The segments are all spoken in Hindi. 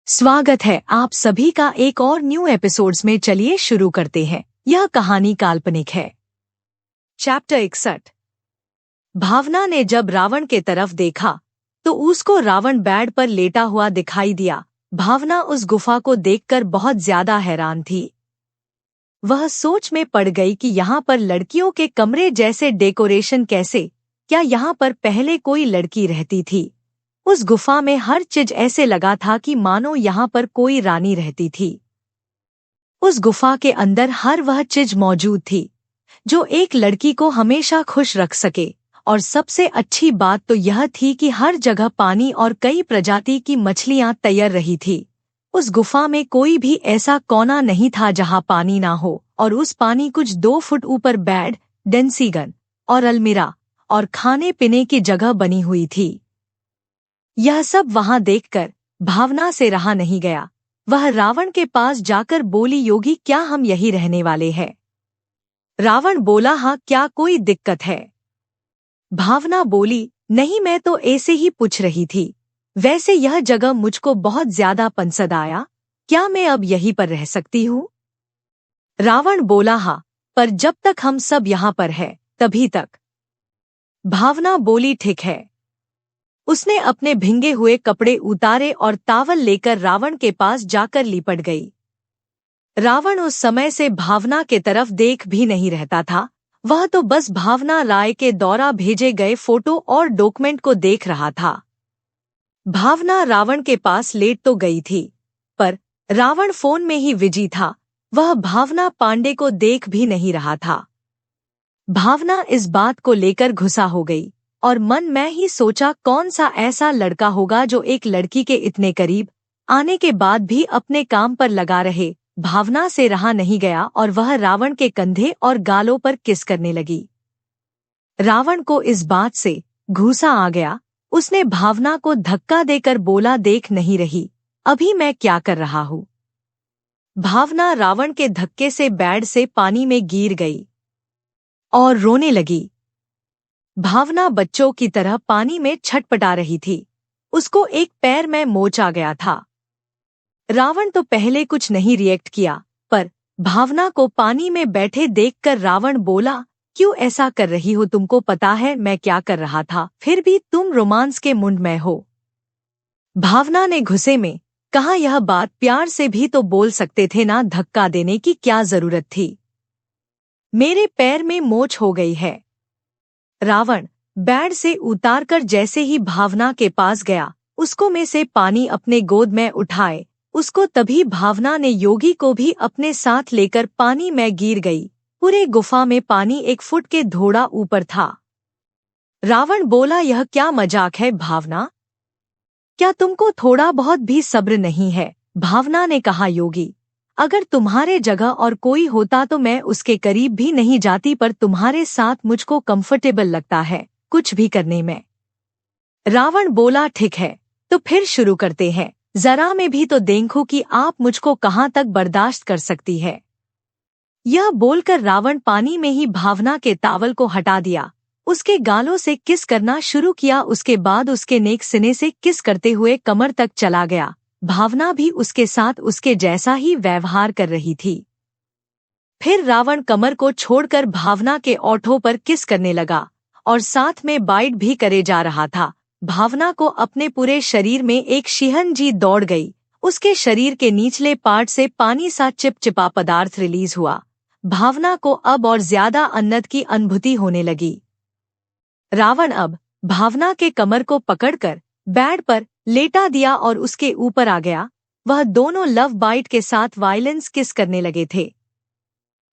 स्वागत है आप सभी का एक और न्यू एपिसोड्स में। चलिए शुरू करते हैं। यह कहानी काल्पनिक है। चैप्टर 61। भावना ने जब रावण के तरफ देखा तो उसको रावण बेड पर लेटा हुआ दिखाई दिया। भावना उस गुफा को देखकर बहुत ज्यादा हैरान थी। वह सोच में पड़ गई कि यहाँ पर लड़कियों के कमरे जैसे डेकोरेशन कैसे, क्या यहाँ पर पहले कोई लड़की रहती थी? उस गुफा में हर चीज ऐसे लगा था कि मानो यहाँ पर कोई रानी रहती थी। उस गुफा के अंदर हर वह चीज मौजूद थी जो एक लड़की को हमेशा खुश रख सके, और सबसे अच्छी बात तो यह थी कि हर जगह पानी और कई प्रजाति की मछलियां तैर रही थी। उस गुफा में कोई भी ऐसा कोना नहीं था जहां पानी ना हो, और उस पानी कुछ 2 फुट ऊपर बेड, डेंसीगन और अलमीरा और खाने पीने की जगह बनी हुई थी। यह सब वहां देखकर भावना से रहा नहीं गया। वह रावण के पास जाकर बोली, योगी क्या हम यही रहने वाले हैं? रावण बोला, हाँ, क्या कोई दिक्कत है? भावना बोली, नहीं, मैं तो ऐसे ही पूछ रही थी। वैसे यह जगह मुझको बहुत ज्यादा पसंद आया। क्या मैं अब यहीं पर रह सकती हूँ? रावण बोला, हाँ, पर जब तक हम सब यहाँ पर हैं तभी तक। भावना बोली, ठीक है। उसने अपने भींगे हुए कपड़े उतारे और तावल लेकर रावण के पास जाकर लिपट गई। रावण उस समय से भावना के तरफ देख भी नहीं रहता था। वह तो बस भावना राय के द्वारा भेजे गए फोटो और डॉक्यूमेंट को देख रहा था। भावना रावण के पास लेट तो गई थी, पर रावण फोन में ही बिजी था। वह भावना पांडे को देख भी नहीं रहा था। भावना इस बात को लेकर गुस्सा हो गई और मन में ही सोचा, कौन सा ऐसा लड़का होगा जो एक लड़की के इतने करीब आने के बाद भी अपने काम पर लगा रहे। भावना से रहा नहीं गया और वह रावण के कंधे और गालों पर किस करने लगी। रावण को इस बात से गुस्सा आ गया। उसने भावना को धक्का देकर बोला, देख नहीं रही अभी मैं क्या कर रहा हूँ? भावना रावण के धक्के से बेड से पानी में गिर गई और रोने लगी। भावना बच्चों की तरह पानी में छटपटा रही थी। उसको एक पैर में मोच आ गया था। रावण तो पहले कुछ नहीं रिएक्ट किया, पर भावना को पानी में बैठे देखकर रावण बोला, क्यों ऐसा कर रही हो? तुमको पता है मैं क्या कर रहा था, फिर भी तुम रोमांस के मुंड में हो। भावना ने गुस्से में कहा, यह बात प्यार से भी तो बोल सकते थे ना, धक्का देने की क्या जरूरत थी? मेरे पैर में मोच हो गई है। रावण बेड से उतारकर जैसे ही भावना के पास गया, उसको में से पानी अपने गोद में उठाए। उसको तभी भावना ने योगी को भी अपने साथ लेकर पानी में गिर गई। पूरे गुफा में पानी 1 फुट के थोड़ा ऊपर था। रावण बोला, यह क्या मजाक है भावना? क्या तुमको थोड़ा बहुत भी सब्र नहीं है? भावना ने कहा, योगी अगर तुम्हारे जगह और कोई होता तो मैं उसके करीब भी नहीं जाती, पर तुम्हारे साथ मुझको कंफर्टेबल लगता है कुछ भी करने में। रावण बोला, ठीक है, तो फिर शुरू करते हैं। जरा मैं भी तो देखूं कि आप मुझको कहाँ तक बर्दाश्त कर सकती है। यह बोलकर रावण पानी में ही भावना के तावल को हटा दिया, उसके गालों से किस करना शुरू किया। उसके बाद उसके नेक सीने से किस करते हुए कमर तक चला गया। भावना भी उसके साथ उसके जैसा ही व्यवहार कर रही थी। फिर रावण कमर को छोड़कर भावना के ओठों पर किस करने लगा और साथ में बाइट भी करे जा रहा था। भावना को अपने पूरे शरीर में एक शिहंजी दौड़ गई। उसके शरीर के निचले पार्ट से पानी सा चिपचिपा पदार्थ रिलीज हुआ। भावना को अब और ज्यादा आनंद की अनुभूति होने लगी। रावण अब भावना के कमर को पकड़कर बेड पर लेटा दिया और उसके ऊपर आ गया। वह दोनों लव बाइट के साथ वायलेंस किस करने लगे थे।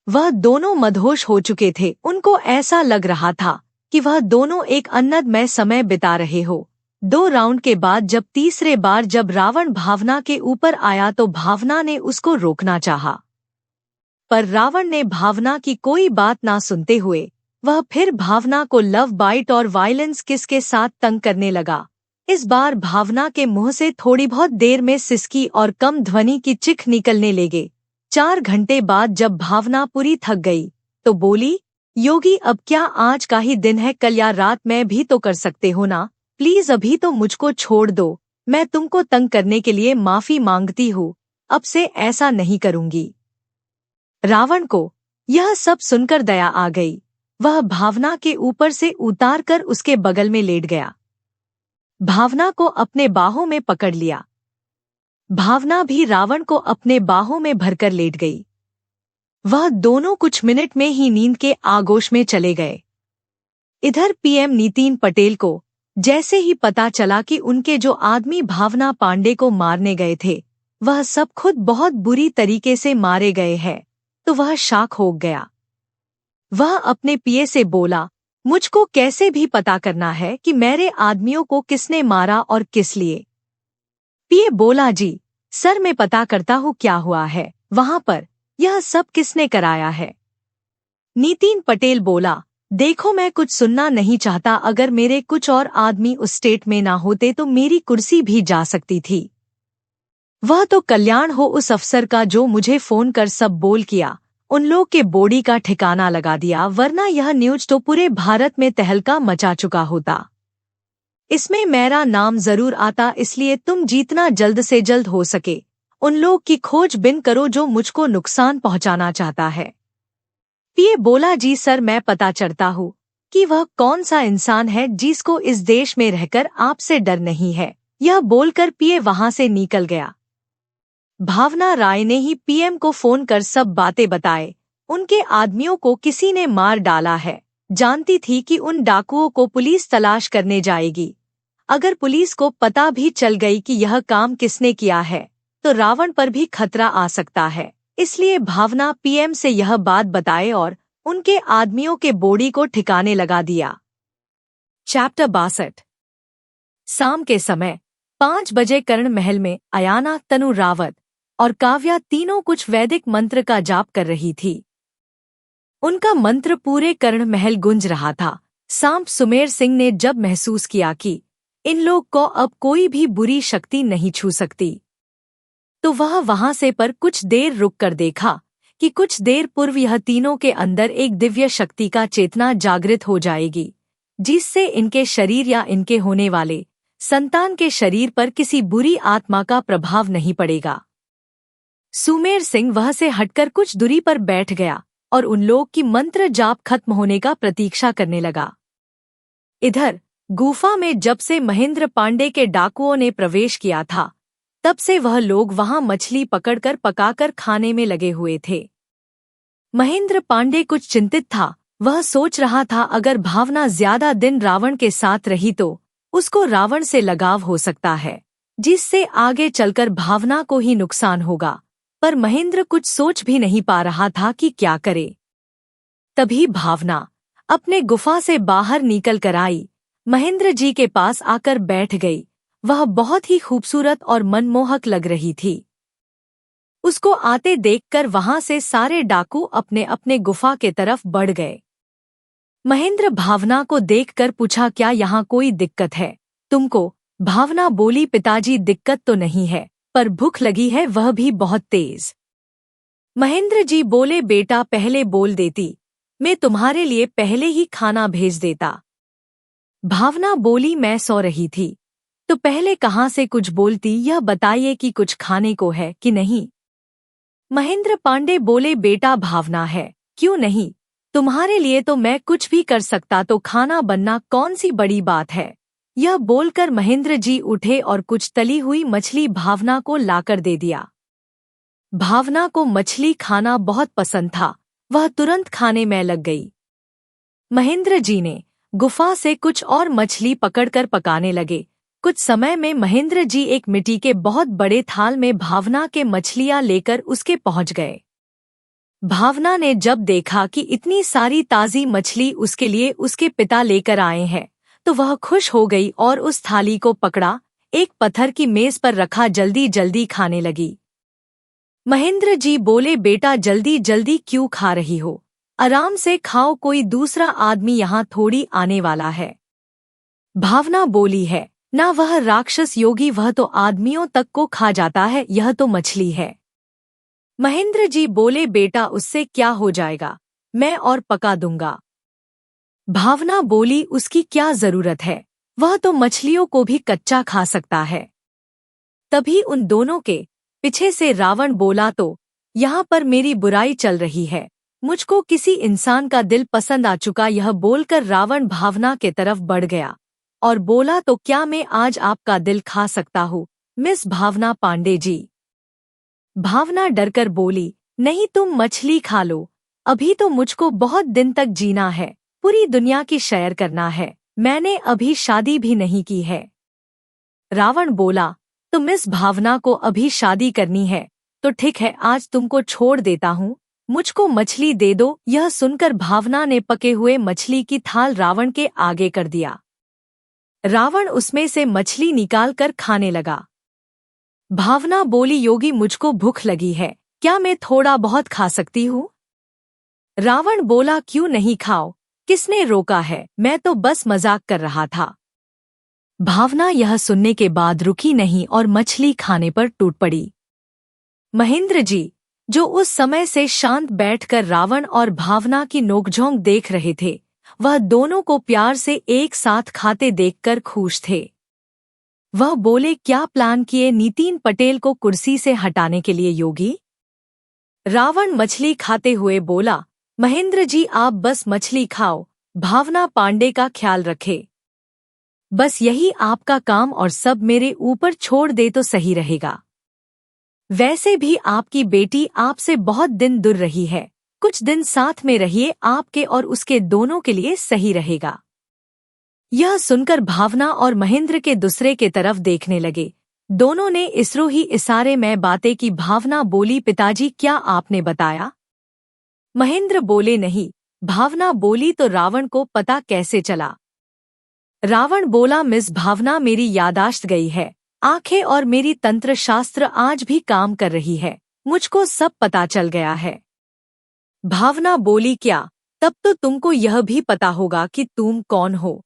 वह दोनों मदहोश हो चुके थे। उनको ऐसा लग रहा था कि वह दोनों एक आनंदमय समय बिता रहे हो। 2 राउंड के बाद जब तीसरे बार जब रावण भावना के ऊपर आया तो भावना ने उसको रोकना चाहा, पर रावण ने भावना की कोई बात ना सुनते हुए वह फिर भावना को लव बाइट और वायलेंस किस के साथ तंग करने लगा। इस बार भावना के मुंह से थोड़ी बहुत देर में सिसकी और कम ध्वनि की चिख निकलने लगे। 4 घंटे बाद जब भावना पूरी थक गई तो बोली, योगी अब क्या आज का ही दिन है? कल या रात में भी तो कर सकते हो ना? प्लीज अभी तो मुझको छोड़ दो, मैं तुमको तंग करने के लिए माफी मांगती हूँ, अब से ऐसा नहीं करूंगी। रावण को यह सब सुनकर दया आ गई। वह भावना के ऊपर से उतार कर उसके बगल में लेट गया। भावना को अपने बाहों में पकड़ लिया। भावना भी रावण को अपने बाहों में भरकर लेट गई। वह दोनों कुछ मिनट में ही नींद के आगोश में चले गए। इधर पीएम नितिन पटेल को जैसे ही पता चला कि उनके जो आदमी भावना पांडे को मारने गए थे वह सब खुद बहुत बुरी तरीके से मारे गए हैं, तो वह शॉक हो गया। वह अपने पीए से बोला, मुझको कैसे भी पता करना है कि मेरे आदमियों को किसने मारा और किस लिए। पीए बोला, जी सर, मैं पता करता हूँ क्या हुआ है वहां पर, यह सब किसने कराया है। नितिन पटेल बोला, देखो मैं कुछ सुनना नहीं चाहता, अगर मेरे कुछ और आदमी उस स्टेट में ना होते तो मेरी कुर्सी भी जा सकती थी। वह तो कल्याण हो उस अफसर का जो मुझे फोन कर सब बोल किया, उन लोग के बॉडी का ठिकाना लगा दिया, वरना यह न्यूज तो पूरे भारत में तहलका मचा चुका होता। इसमें मेरा नाम जरूर आता, इसलिए तुम जितना जल्द से जल्द हो सके उन लोग की खोजबीन करो जो मुझको नुकसान पहुंचाना चाहता है। पीए बोला, जी सर, मैं पता करता हूँ कि वह कौन सा इंसान है जिसको इस देश में रहकर आपसे डर नहीं है। यह बोलकर पीए वहां से निकल गया। भावना राय ने ही पीएम को फोन कर सब बातें बताए। उनके आदमियों को किसी ने मार डाला है। जानती थी कि उन डाकुओं को पुलिस तलाश करने जाएगी। अगर पुलिस को पता भी चल गई कि यह काम किसने किया है तो रावण पर भी खतरा आ सकता है। इसलिए भावना पीएम से यह बात बताए और उनके आदमियों के बॉडी को ठिकाने लगा दिया। चैप्टर 62। शाम के समय 5 बजे कर्ण महल में अयाना, तनु रावत और काव्या तीनों कुछ वैदिक मंत्र का जाप कर रही थी। उनका मंत्र पूरे कर्ण महल गूंज रहा था। सांप सुमेर सिंह ने जब महसूस किया कि इन लोग को अब कोई भी बुरी शक्ति नहीं छू सकती, तो वह वहां से पर कुछ देर रुक कर देखा कि कुछ देर पूर्व यह तीनों के अंदर एक दिव्य शक्ति का चेतना जागृत हो जाएगी, जिससे इनके शरीर या इनके होने वाले संतान के शरीर पर किसी बुरी आत्मा का प्रभाव नहीं पड़ेगा। सुमेर सिंह वह से हटकर कुछ दूरी पर बैठ गया और उन लोग की मंत्र जाप खत्म होने का प्रतीक्षा करने लगा। इधर गुफा में जब से महेंद्र पांडे के डाकुओं ने प्रवेश किया था तब से वह लोग वहां मछली पकड़कर पकाकर खाने में लगे हुए थे। महेंद्र पांडे कुछ चिंतित था। वह सोच रहा था अगर भावना ज्यादा दिन रावण के साथ रही तो उसको रावण से लगाव हो सकता है, जिससे आगे चलकर भावना को ही नुकसान होगा। पर महेंद्र कुछ सोच भी नहीं पा रहा था कि क्या करे। तभी भावना अपने गुफा से बाहर निकल कर आई, महेंद्र जी के पास आकर बैठ गई। वह बहुत ही खूबसूरत और मनमोहक लग रही थी। उसको आते देखकर वहां से सारे डाकू अपने अपने गुफा के तरफ बढ़ गए। महेंद्र भावना को देखकर पूछा, क्या यहाँ कोई दिक्कत है तुमको? भावना बोली, पिताजी दिक्कत तो नहीं है, पर भूख लगी है, वह भी बहुत तेज। महेंद्र जी बोले, बेटा पहले बोल देती, मैं तुम्हारे लिए पहले ही खाना भेज देता। भावना बोली, मैं सो रही थी तो पहले कहाँ से कुछ बोलती, यह बताइए कि कुछ खाने को है कि नहीं। महेंद्र पांडे बोले, बेटा भावना है, क्यों नहीं, तुम्हारे लिए तो मैं कुछ भी कर सकता, तो खाना बनना कौन सी बड़ी बात है। यह बोलकर महेंद्र जी उठे और कुछ तली हुई मछली भावना को लाकर दे दिया। भावना को मछली खाना बहुत पसंद था, वह तुरंत खाने में लग गई। महेंद्र जी ने गुफा से कुछ और मछली पकड़कर पकाने लगे। कुछ समय में महेंद्र जी एक मिट्टी के बहुत बड़े थाल में भावना के मछलियां लेकर उसके पहुंच गए। भावना ने जब देखा कि इतनी सारी ताज़ी मछली उसके लिए उसके पिता लेकर आए हैं तो वह खुश हो गई और उस थाली को पकड़ा, एक पत्थर की मेज पर रखा, जल्दी जल्दी खाने लगी। महेंद्र जी बोले, बेटा जल्दी जल्दी क्यों खा रही हो, आराम से खाओ, कोई दूसरा आदमी यहाँ थोड़ी आने वाला है। भावना बोली, है ना, वह राक्षस योगी, वह तो आदमियों तक को खा जाता है, यह तो मछली है। महेंद्र जी बोले, बेटा उससे क्या हो जाएगा, मैं और पका दूंगा। भावना बोली, उसकी क्या जरूरत है, वह तो मछलियों को भी कच्चा खा सकता है। तभी उन दोनों के पीछे से रावण बोला, तो यहाँ पर मेरी बुराई चल रही है, मुझको किसी इंसान का दिल पसंद आ चुका। यह बोलकर रावण भावना के तरफ बढ़ गया और बोला, तो क्या मैं आज आपका दिल खा सकता हूँ मिस भावना पांडे जी? भावना डरकर बोली, नहीं, तुम मछली खा लो, अभी तो मुझको बहुत दिन तक जीना है, पूरी दुनिया की सैर करना है, मैंने अभी शादी भी नहीं की है। रावण बोला, तो मिस भावना को अभी शादी करनी है तो ठीक है, आज तुमको छोड़ देता हूँ, मुझको मछली दे दो। यह सुनकर भावना ने पके हुए मछली की थाल रावण के आगे कर दिया। रावण उसमें से मछली निकाल कर खाने लगा। भावना बोली, योगी मुझको भूख लगी है, क्या मैं थोड़ा बहुत खा सकती हूँ? रावण बोला, क्यों नहीं, खाओ, किसने रोका है, मैं तो बस मजाक कर रहा था। भावना यह सुनने के बाद रुकी नहीं और मछली खाने पर टूट पड़ी। महेंद्र जी, जो उस समय से शांत बैठकर रावण और भावना की नोकझोंक देख रहे थे, वह दोनों को प्यार से एक साथ खाते देखकर खुश थे। वह बोले, क्या प्लान किए नितिन पटेल को कुर्सी से हटाने के लिए योगी? रावण मछली खाते हुए बोला, महेंद्र जी आप बस मछली खाओ, भावना पांडे का ख्याल रखे, बस यही आपका काम और सब मेरे ऊपर छोड़ दे तो सही रहेगा। वैसे भी आपकी बेटी आपसे बहुत दिन दूर रही है, कुछ दिन साथ में रहिए, आपके और उसके दोनों के लिए सही रहेगा। यह सुनकर भावना और महेंद्र के दूसरे के तरफ देखने लगे। दोनों ने इसरो ही इशारे में बातें की। भावना बोली, पिताजी क्या आपने बताया? महेंद्र बोले, नहीं। भावना बोली, तो रावण को पता कैसे चला? रावण बोला, मिस भावना मेरी यादाश्त गई है, आंखें और मेरी तंत्र शास्त्र आज भी काम कर रही है, मुझको सब पता चल गया है। भावना बोली, क्या? तब तो तुमको यह भी पता होगा कि तुम कौन हो?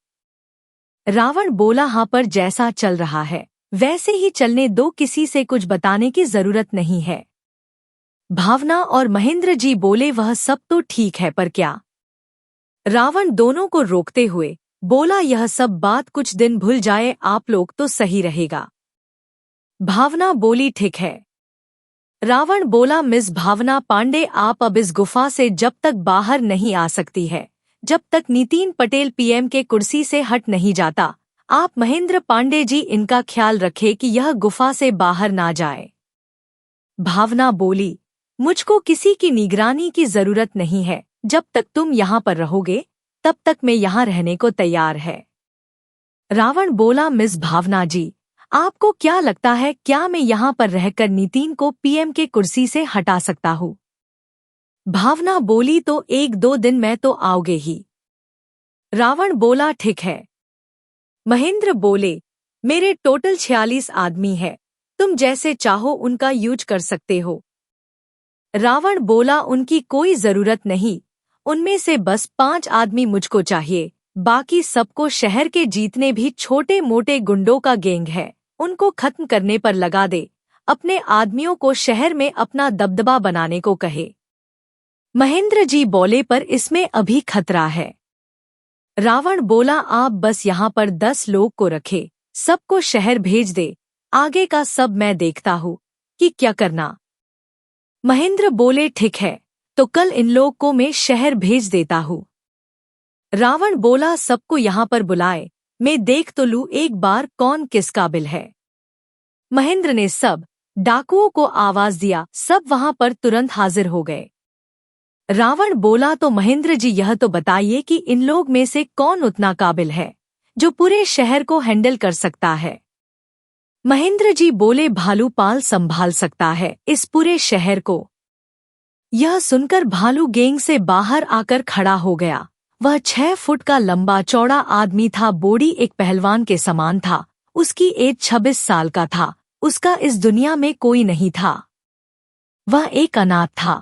रावण बोला, हाँ, पर जैसा चल रहा है वैसे ही चलने दो, किसी से कुछ बताने की जरूरत नहीं है। भावना और महेंद्र जी बोले, वह सब तो ठीक है, पर क्या? रावण दोनों को रोकते हुए बोला, यह सब बात कुछ दिन भूल जाए आप लोग तो सही रहेगा। भावना बोली, ठीक है। रावण बोला, मिस भावना पांडे आप अब इस गुफा से जब तक बाहर नहीं आ सकती है, जब तक नितिन पटेल पीएम के कुर्सी से हट नहीं जाता, आप महेंद्र पांडे जी इनका ख्याल रखें कि यह गुफा से बाहर ना जाए। भावना बोली, मुझको किसी की निगरानी की जरूरत नहीं है, जब तक तुम यहाँ पर रहोगे तब तक मैं यहाँ रहने को तैयार है। रावण बोला, मिस भावना जी आपको क्या लगता है, क्या मैं यहाँ पर रहकर नितिन को पीएम के कुर्सी से हटा सकता हूँ? भावना बोली, तो 1-2 दिन में तो आओगे ही। रावण बोला, ठीक है। महेंद्र बोले, मेरे टोटल 46 आदमी है, तुम जैसे चाहो उनका यूज कर सकते हो। रावण बोला, उनकी कोई जरूरत नहीं, उनमें से बस 5 आदमी मुझको चाहिए, बाकी सबको शहर के जितने भी छोटे मोटे गुंडों का गैंग है उनको खत्म करने पर लगा दे, अपने आदमियों को शहर में अपना दबदबा बनाने को कहे। महेंद्र जी बोले, पर इसमें अभी खतरा है। रावण बोला, आप बस यहाँ पर 10 लोग को रखे, सबको शहर भेज दे, आगे का सब मैं देखता हूँ कि क्या करना। महेंद्र बोले, ठीक है, तो कल इन लोग को मैं शहर भेज देता हूँ। रावण बोला, सबको यहाँ पर बुलाए, मैं देख तो लूँ एक बार कौन किस काबिल है। महेंद्र ने सब डाकुओं को आवाज दिया, सब वहां पर तुरंत हाजिर हो गए। रावण बोला, तो महेंद्र जी यह तो बताइए कि इन लोग में से कौन उतना काबिल है जो पूरे शहर को हैंडल कर सकता है? महेंद्र जी बोले, भालूपाल संभाल सकता है इस पूरे शहर को। यह सुनकर भालू गैंग से बाहर आकर खड़ा हो गया। वह 6 फुट का लंबा चौड़ा आदमी था, बॉडी एक पहलवान के समान था, उसकी एज 26 साल का था, उसका इस दुनिया में कोई नहीं था, वह एक अनाथ था।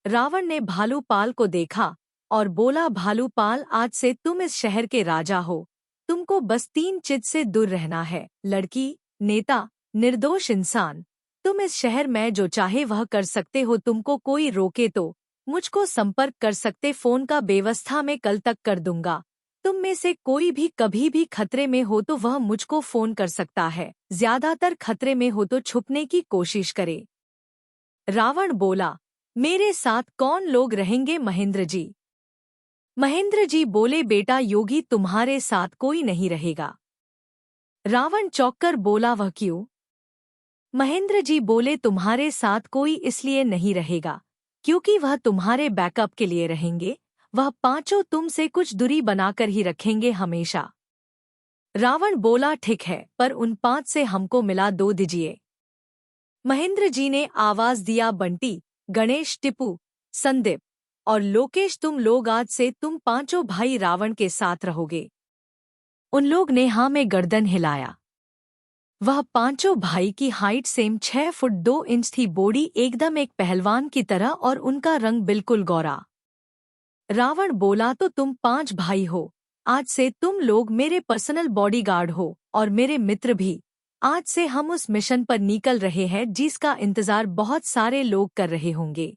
रावण ने भालूपाल को देखा और बोला, भालूपाल आज से तुम इस शहर के राजा हो, तुमको बस 3 चीज से दूर रहना है, लड़की, नेता, निर्दोष इंसान। तुम इस शहर में जो चाहे वह कर सकते हो, तुमको कोई रोके तो मुझको संपर्क कर सकते, फोन का व्यवस्था मैं कल तक कर दूंगा, तुम में से कोई भी कभी भी खतरे में हो तो वह मुझको फोन कर सकता है, ज्यादातर खतरे में हो तो छुपने की कोशिश करे। रावण बोला, मेरे साथ कौन लोग रहेंगे महेंद्र जी? महेंद्र जी बोले, बेटा योगी तुम्हारे साथ कोई नहीं रहेगा। रावण चौंककर बोला, वह क्यों? महेंद्र जी बोले, तुम्हारे साथ कोई इसलिए नहीं रहेगा क्योंकि वह तुम्हारे बैकअप के लिए रहेंगे। वह पांचों तुमसे कुछ दूरी बनाकर ही रखेंगे हमेशा। रावण बोला, ठीक है, पर उन 5 से हमको मिला 2 दीजिए। महेंद्र जी ने आवाज दिया, बंटी, गणेश, टिपू, संदीप और लोकेश, तुम लोग आज से तुम पांचों भाई रावण के साथ रहोगे। उन लोग ने हाँ में गर्दन हिलाया। वह पांचों भाई की हाइट सेम 6 फुट 2 इंच थी, बॉडी एकदम एक पहलवान की तरह और उनका रंग बिल्कुल गोरा। रावण बोला, तो तुम 5 भाई हो, आज से तुम लोग मेरे पर्सनल बॉडीगार्ड हो और मेरे मित्र भी। आज से हम उस मिशन पर निकल रहे हैं जिसका इंतजार बहुत सारे लोग कर रहे होंगे।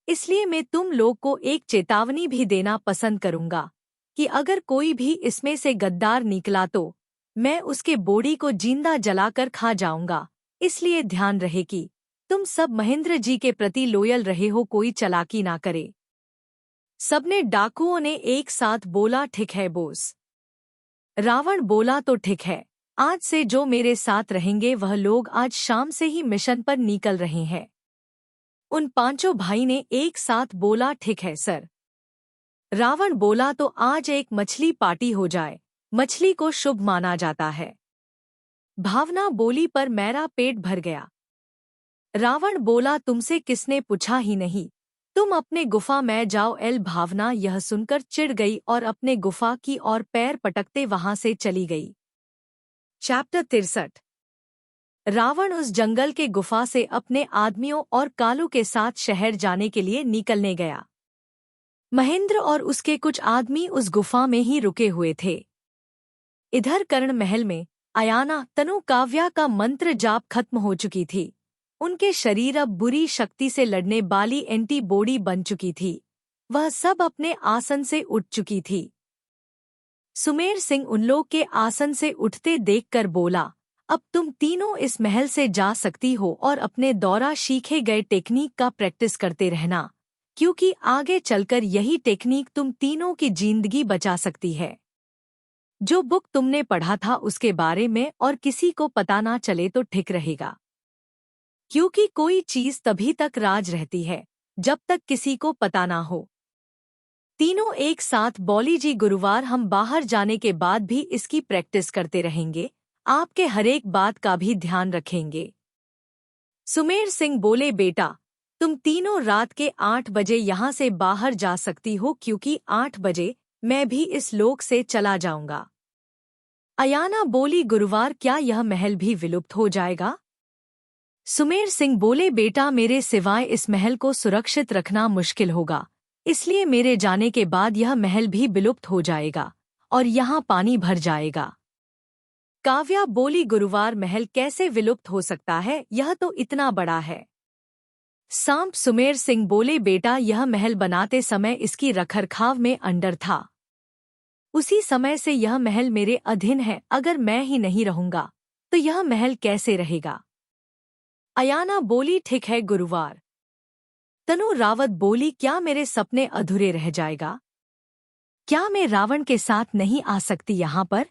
इसलिए मैं तुम लोग को एक चेतावनी भी देना पसंद करूंगा कि अगर कोई भी इसमें से गद्दार निकला तो मैं उसके बॉडी को जिंदा जलाकर खा जाऊंगा। इसलिए ध्यान रहे कि तुम सब महेंद्र जी के प्रति लॉयल रहे हो, कोई चालाकी ना करे। सबने डाकुओं ने एक साथ बोला, ठीक है बॉस। रावण बोला, तो ठीक है, आज से जो मेरे साथ रहेंगे वह लोग आज शाम से ही मिशन पर निकल रहे हैं। उन पांचों भाई ने एक साथ बोला, ठीक है सर। रावण बोला, तो आज एक मछली पार्टी हो जाए, मछली को शुभ माना जाता है। भावना बोली, पर मेरा पेट भर गया। रावण बोला, तुमसे किसने पूछा ही नहीं, तुम अपने गुफा में जाओ। भावना यह सुनकर चिढ़ गई और अपने गुफा की ओर पैर पटकते वहां से चली गई। चैप्टर 63। रावण उस जंगल के गुफा से अपने आदमियों और कालू के साथ शहर जाने के लिए निकलने गया। महेंद्र और उसके कुछ आदमी उस गुफा में ही रुके हुए थे। इधर कर्ण महल में अयाना, तनु, काव्या का मंत्र जाप खत्म हो चुकी थी। उनके शरीर अब बुरी शक्ति से लड़ने वाली एंटीबॉडी बन चुकी थी। वह सब अपने आसन से उठ चुकी थी। सुमेर सिंह उन लोग के आसन से उठते देखकर बोला, अब तुम तीनों इस महल से जा सकती हो और अपने दौरा सीखे गए टेक्निक का प्रैक्टिस करते रहना, क्योंकि आगे चलकर यही टेक्निक तुम तीनों की जिंदगी बचा सकती है। जो बुक तुमने पढ़ा था उसके बारे में और किसी को पता ना चले तो ठीक रहेगा, क्योंकि कोई चीज तभी तक राज रहती है जब तक किसी को पता ना हो। तीनों एक साथ बोली, जी गुरुवार हम बाहर जाने के बाद भी इसकी प्रैक्टिस करते रहेंगे, आपके हरेक बात का भी ध्यान रखेंगे। सुमेर सिंह बोले, बेटा तुम तीनों रात के 8 बजे यहाँ से बाहर जा सकती हो, क्योंकि 8 बजे मैं भी इस लोक से चला जाऊंगा। अयाना बोली, गुरुवार क्या यह महल भी विलुप्त हो जाएगा? सुमेर सिंह बोले, बेटा मेरे सिवाय इस महल को सुरक्षित रखना मुश्किल होगा, इसलिए मेरे जाने के बाद यह महल भी विलुप्त हो जाएगा और यहाँ पानी भर जाएगा। काव्या बोली, गुरुवार महल कैसे विलुप्त हो सकता है, यह तो इतना बड़ा है। सांप सुमेर सिंह बोले, बेटा यह महल बनाते समय इसकी रखरखाव में अंडर था, उसी समय से यह महल मेरे अधीन है। अगर मैं ही नहीं रहूंगा तो यह महल कैसे रहेगा? अयाना बोली, ठीक है गुरुवार। तनु रावत बोली, क्या मेरे सपने अधूरे रह जाएगा? क्या मैं रावण के साथ नहीं आ सकती यहाँ पर?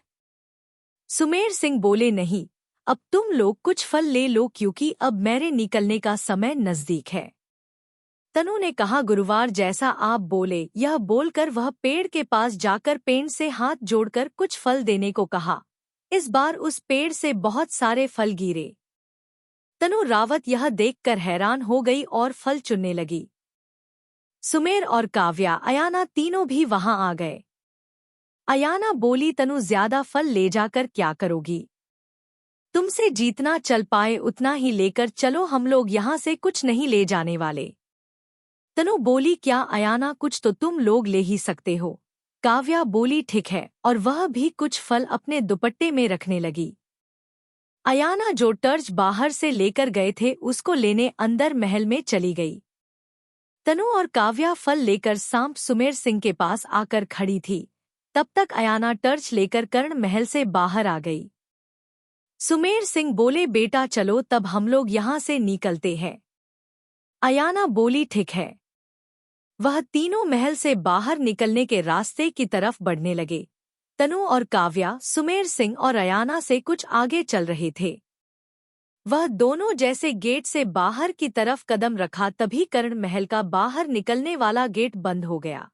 सुमेर सिंह बोले, नहीं, अब तुम लोग कुछ फल ले लो क्योंकि अब मेरे निकलने का समय नजदीक है। तनु ने कहा, गुरुवार जैसा आप बोले। यह बोलकर वह पेड़ के पास जाकर पेड़ से हाथ जोड़कर कुछ फल देने को कहा। इस बार उस पेड़ से बहुत सारे फल गिरे। तनु रावत यह देखकर हैरान हो गई और फल चुनने लगी। सुमेर और काव्या, अयाना तीनों भी वहां आ गए। अयाना बोली, तनु ज्यादा फल ले जाकर क्या करोगी? तुमसे जितना चल पाए उतना ही लेकर चलो, हम लोग यहाँ से कुछ नहीं ले जाने वाले। तनु बोली, क्या अयाना, कुछ तो तुम लोग ले ही सकते हो। काव्या बोली, ठीक है, और वह भी कुछ फल अपने दुपट्टे में रखने लगी। अयाना जो टर्च बाहर से लेकर गए थे उसको लेने अंदर महल में चली गई। तनु और काव्या फल लेकर सांप सुमेर सिंह के पास आकर खड़ी थी। तब तक अयाना टर्च लेकर कर्ण महल से बाहर आ गई। सुमेर सिंह बोले, बेटा चलो तब हम लोग यहाँ से निकलते हैं। अयाना बोली, ठीक है। वह तीनों महल से बाहर निकलने के रास्ते की तरफ बढ़ने लगे। तनु और काव्या सुमेर सिंह और अयाना से कुछ आगे चल रहे थे। वह दोनों जैसे गेट से बाहर की तरफ कदम रखा तभी कर्ण महल का बाहर निकलने वाला गेट बंद हो गया।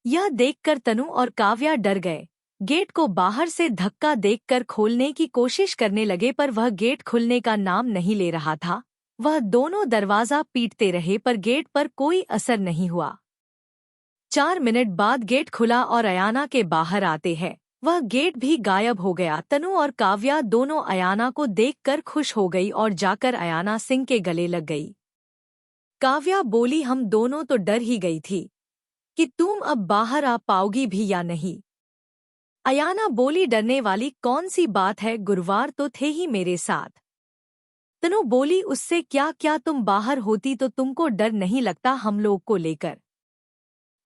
यह देखकर तनु और काव्या डर गए। गेट को बाहर से धक्का देकर खोलने की कोशिश करने लगे पर वह गेट खुलने का नाम नहीं ले रहा था। वह दोनों दरवाजा पीटते रहे पर गेट पर कोई असर नहीं हुआ। 4 मिनट बाद गेट खुला और अयाना के बाहर आते हैं वह गेट भी गायब हो गया। तनु और काव्या दोनों अयाना को देखकर खुश हो गई और जाकर अयाना सिंह के गले लग गई। काव्या बोली, हम दोनों तो डर ही गई थी कि तुम अब बाहर आ पाओगी भी या नहीं। अयाना बोली, डरने वाली कौन सी बात है, गुरुवार तो थे ही मेरे साथ। तनु बोली, उससे क्या, क्या तुम बाहर होती तो तुमको डर नहीं लगता हम लोग को लेकर।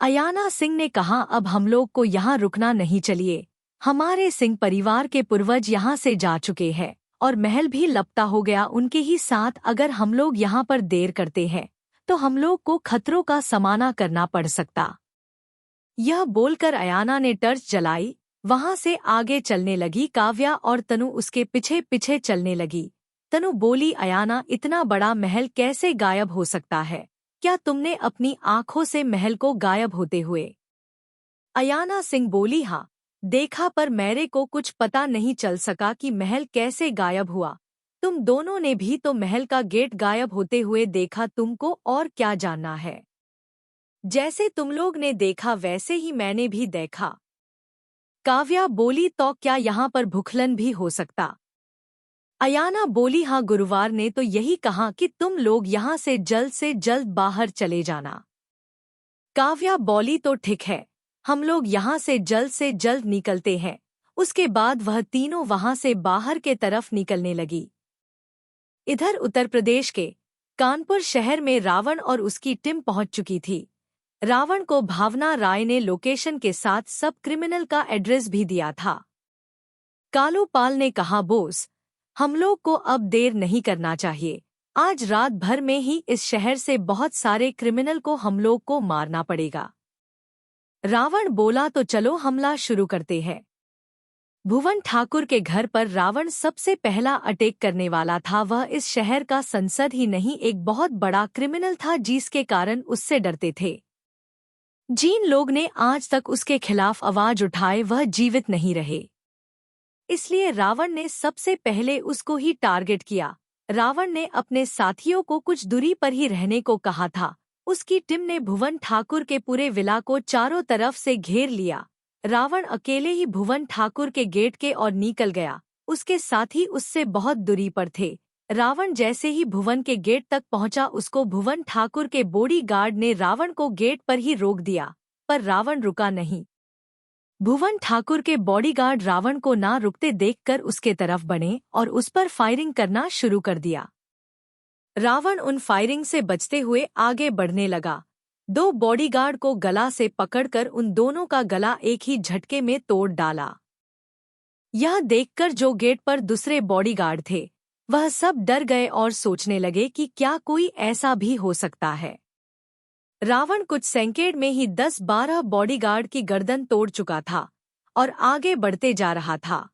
अयाना सिंह ने कहा, अब हम लोग को यहाँ रुकना नहीं, चलिए। हमारे सिंह परिवार के पूर्वज यहाँ से जा चुके हैं और महल भी लपटा हो गया उनके ही साथ। अगर हम लोग यहाँ पर देर करते हैं तो हम लोग को खतरों का सामना करना पड़ सकता। यह बोलकर अयाना ने टर्च जलाई वहां से आगे चलने लगी। काव्या और तनु उसके पीछे पीछे चलने लगी। तनु बोली, अयाना इतना बड़ा महल कैसे गायब हो सकता है? क्या तुमने अपनी आंखों से महल को गायब होते हुए? अयाना सिंह बोली, हाँ देखा, पर मेरे को कुछ पता नहीं चल सका कि महल कैसे गायब हुआ। तुम दोनों ने भी तो महल का गेट गायब होते हुए देखा, तुमको और क्या जानना है? जैसे तुम लोग ने देखा वैसे ही मैंने भी देखा। काव्या बोली, तो क्या यहाँ पर भूखलन भी हो सकता? अयाना बोली, हाँ गुरुवार ने तो यही कहा कि तुम लोग यहाँ से जल्द बाहर चले जाना। काव्या बोली, तो ठीक है, हम लोग यहाँ से जल्द निकलते हैं। उसके बाद वह तीनों वहां से बाहर के तरफ निकलने लगी। इधर उत्तर प्रदेश के कानपुर शहर में रावण और उसकी टीम पहुंच चुकी थी। रावण को भावना राय ने लोकेशन के साथ सब क्रिमिनल का एड्रेस भी दिया था। कालू पाल ने कहा, बोस हम लोग को अब देर नहीं करना चाहिए। आज रात भर में ही इस शहर से बहुत सारे क्रिमिनल को हम लोग को मारना पड़ेगा। रावण बोला, तो चलो हमला शुरू करते हैं। भुवन ठाकुर के घर पर रावण सबसे पहला अटैक करने वाला था। वह इस शहर का संसद ही नहीं, एक बहुत बड़ा क्रिमिनल था जिसके कारण उससे डरते थे। जिन लोग ने आज तक उसके खिलाफ आवाज उठाए वह जीवित नहीं रहे, इसलिए रावण ने सबसे पहले उसको ही टारगेट किया। रावण ने अपने साथियों को कुछ दूरी पर ही रहने को कहा था। उसकी टीम ने भुवन ठाकुर के पूरे विला को चारों तरफ से घेर लिया। रावण अकेले ही भुवन ठाकुर के गेट के और निकल गया। उसके साथी उससे बहुत दूरी पर थे। रावण जैसे ही भुवन के गेट तक पहुंचा, उसको भुवन ठाकुर के बॉडीगार्ड ने रावण को गेट पर ही रोक दिया, पर रावण रुका नहीं। भुवन ठाकुर के बॉडीगार्ड रावण को ना रुकते देखकर उसके तरफ बढ़े और उस पर फायरिंग करना शुरू कर दिया। रावण उन फायरिंग से बचते हुए आगे बढ़ने लगा। 2 बॉडीगार्ड को गला से पकड़कर उन दोनों का गला एक ही झटके में तोड़ डाला। यह देखकर जो गेट पर दूसरे बॉडीगार्ड थे वह सब डर गए और सोचने लगे कि क्या कोई ऐसा भी हो सकता है। रावण कुछ सेकंड में ही 10-12 बॉडीगार्ड की गर्दन तोड़ चुका था और आगे बढ़ते जा रहा था।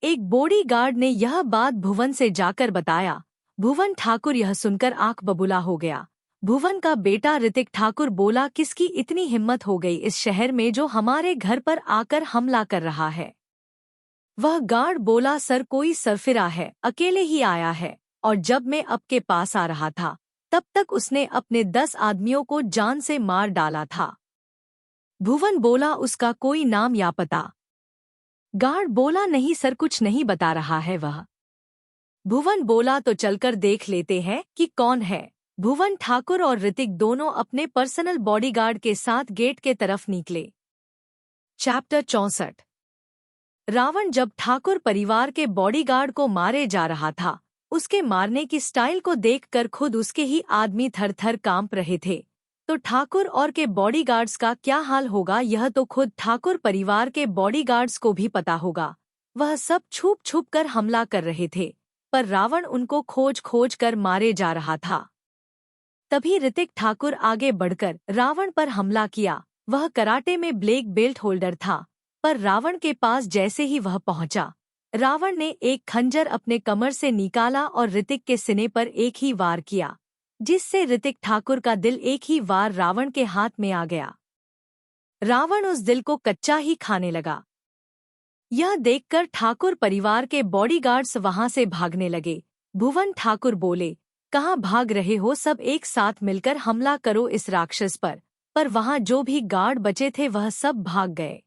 एक बॉडीगार्ड ने यह बात भुवन से जाकर बताया। भुवन ठाकुर यह सुनकर आंख बबूला हो गया। भुवन का बेटा ऋतिक ठाकुर बोला, किसकी इतनी हिम्मत हो गई इस शहर में जो हमारे घर पर आकर हमला कर रहा है? वह गार्ड बोला, सर कोई सरफिरा है, अकेले ही आया है और जब मैं आपके पास आ रहा था तब तक उसने अपने 10 आदमियों को जान से मार डाला था। भुवन बोला, उसका कोई नाम या पता? गार्ड बोला, नहीं सर, कुछ नहीं बता रहा है वह। भुवन बोला, तो चलकर देख लेते हैं कि कौन है। भुवन ठाकुर और ऋतिक दोनों अपने पर्सनल बॉडीगार्ड के साथ गेट के तरफ निकले। चैप्टर 64। रावण जब ठाकुर परिवार के बॉडीगार्ड को मारे जा रहा था, उसके मारने की स्टाइल को देखकर खुद उसके ही आदमी थर थर कांप रहे थे। तो ठाकुर और के बॉडीगार्ड्स का क्या हाल होगा, यह तो खुद ठाकुर परिवार के बॉडीगार्ड्स को भी पता होगा। वह सब छुप छुप कर हमला कर रहे थे, पर रावण उनको खोज खोज कर मारे जा रहा था। तभी ऋतिक ठाकुर आगे बढ़कर रावण पर हमला किया। वह कराटे में ब्लैक बेल्ट होल्डर था, पर रावण के पास जैसे ही वह पहुंचा, रावण ने एक खंजर अपने कमर से निकाला और ऋतिक के सीने पर एक ही वार किया, जिससे ऋतिक ठाकुर का दिल एक ही वार रावण के हाथ में आ गया। रावण उस दिल को कच्चा ही खाने लगा। यह देखकर ठाकुर परिवार के बॉडीगार्ड्स वहां से भागने लगे। भुवन ठाकुर बोले, कहाँ भाग रहे हो, सब एक साथ मिलकर हमला करो इस राक्षस पर वहां जो भी गार्ड बचे थे वह सब भाग गए।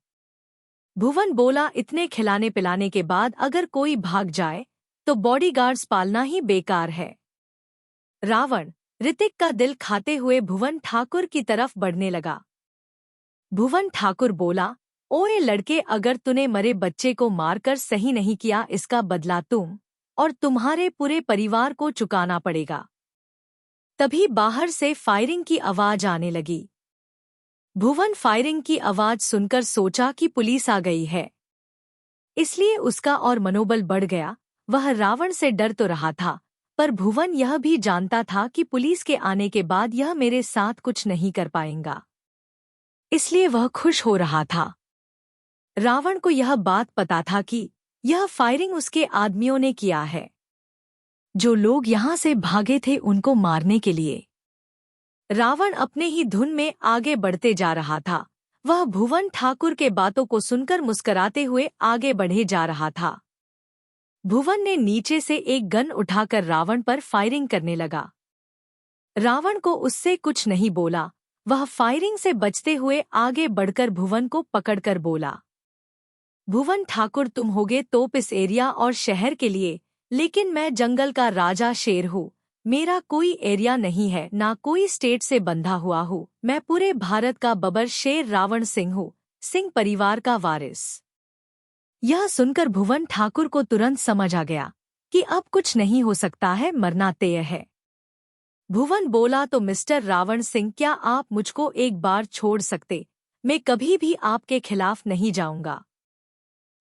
भुवन बोला, इतने खिलाने पिलाने के बाद अगर कोई भाग जाए तो बॉडीगार्ड्स पालना ही बेकार है। रावण ऋतिक का दिल खाते हुए भुवन ठाकुर की तरफ बढ़ने लगा। भुवन ठाकुर बोला, ओए लड़के, अगर तूने मरे बच्चे को मारकर सही नहीं किया, इसका बदला तुम और तुम्हारे पूरे परिवार को चुकाना पड़ेगा। तभी बाहर से फायरिंग की आवाज आने लगी। भुवन फायरिंग की आवाज सुनकर सोचा कि पुलिस आ गई है, इसलिए उसका और मनोबल बढ़ गया। वह रावण से डर तो रहा था, पर भुवन यह भी जानता था कि पुलिस के आने के बाद यह मेरे साथ कुछ नहीं कर पाएगा, इसलिए वह खुश हो रहा था। रावण को यह बात पता था कि यह फायरिंग उसके आदमियों ने किया है, जो लोग यहां से भागे थे उनको मारने के लिए। रावण अपने ही धुन में आगे बढ़ते जा रहा था। वह भुवन ठाकुर के बातों को सुनकर मुस्कुराते हुए आगे बढ़े जा रहा था। भुवन ने नीचे से एक गन उठाकर रावण पर फायरिंग करने लगा। रावण को उससे कुछ नहीं बोला। वह फायरिंग से बचते हुए आगे बढ़कर भुवन को पकड़कर बोला, भुवन ठाकुर, तुम होगे तोप इस एरिया और शहर के लिए, लेकिन मैं जंगल का राजा शेर हूँ। मेरा कोई एरिया नहीं है, ना कोई स्टेट से बंधा हुआ हूँ। मैं पूरे भारत का बबर शेर रावण सिंह हूँ, सिंह परिवार का वारिस। यह सुनकर भुवन ठाकुर को तुरंत समझ आ गया कि अब कुछ नहीं हो सकता है, मरना तय है। भुवन बोला, तो मिस्टर रावण सिंह, क्या आप मुझको एक बार छोड़ सकते? मैं कभी भी आपके खिलाफ नहीं जाऊंगा।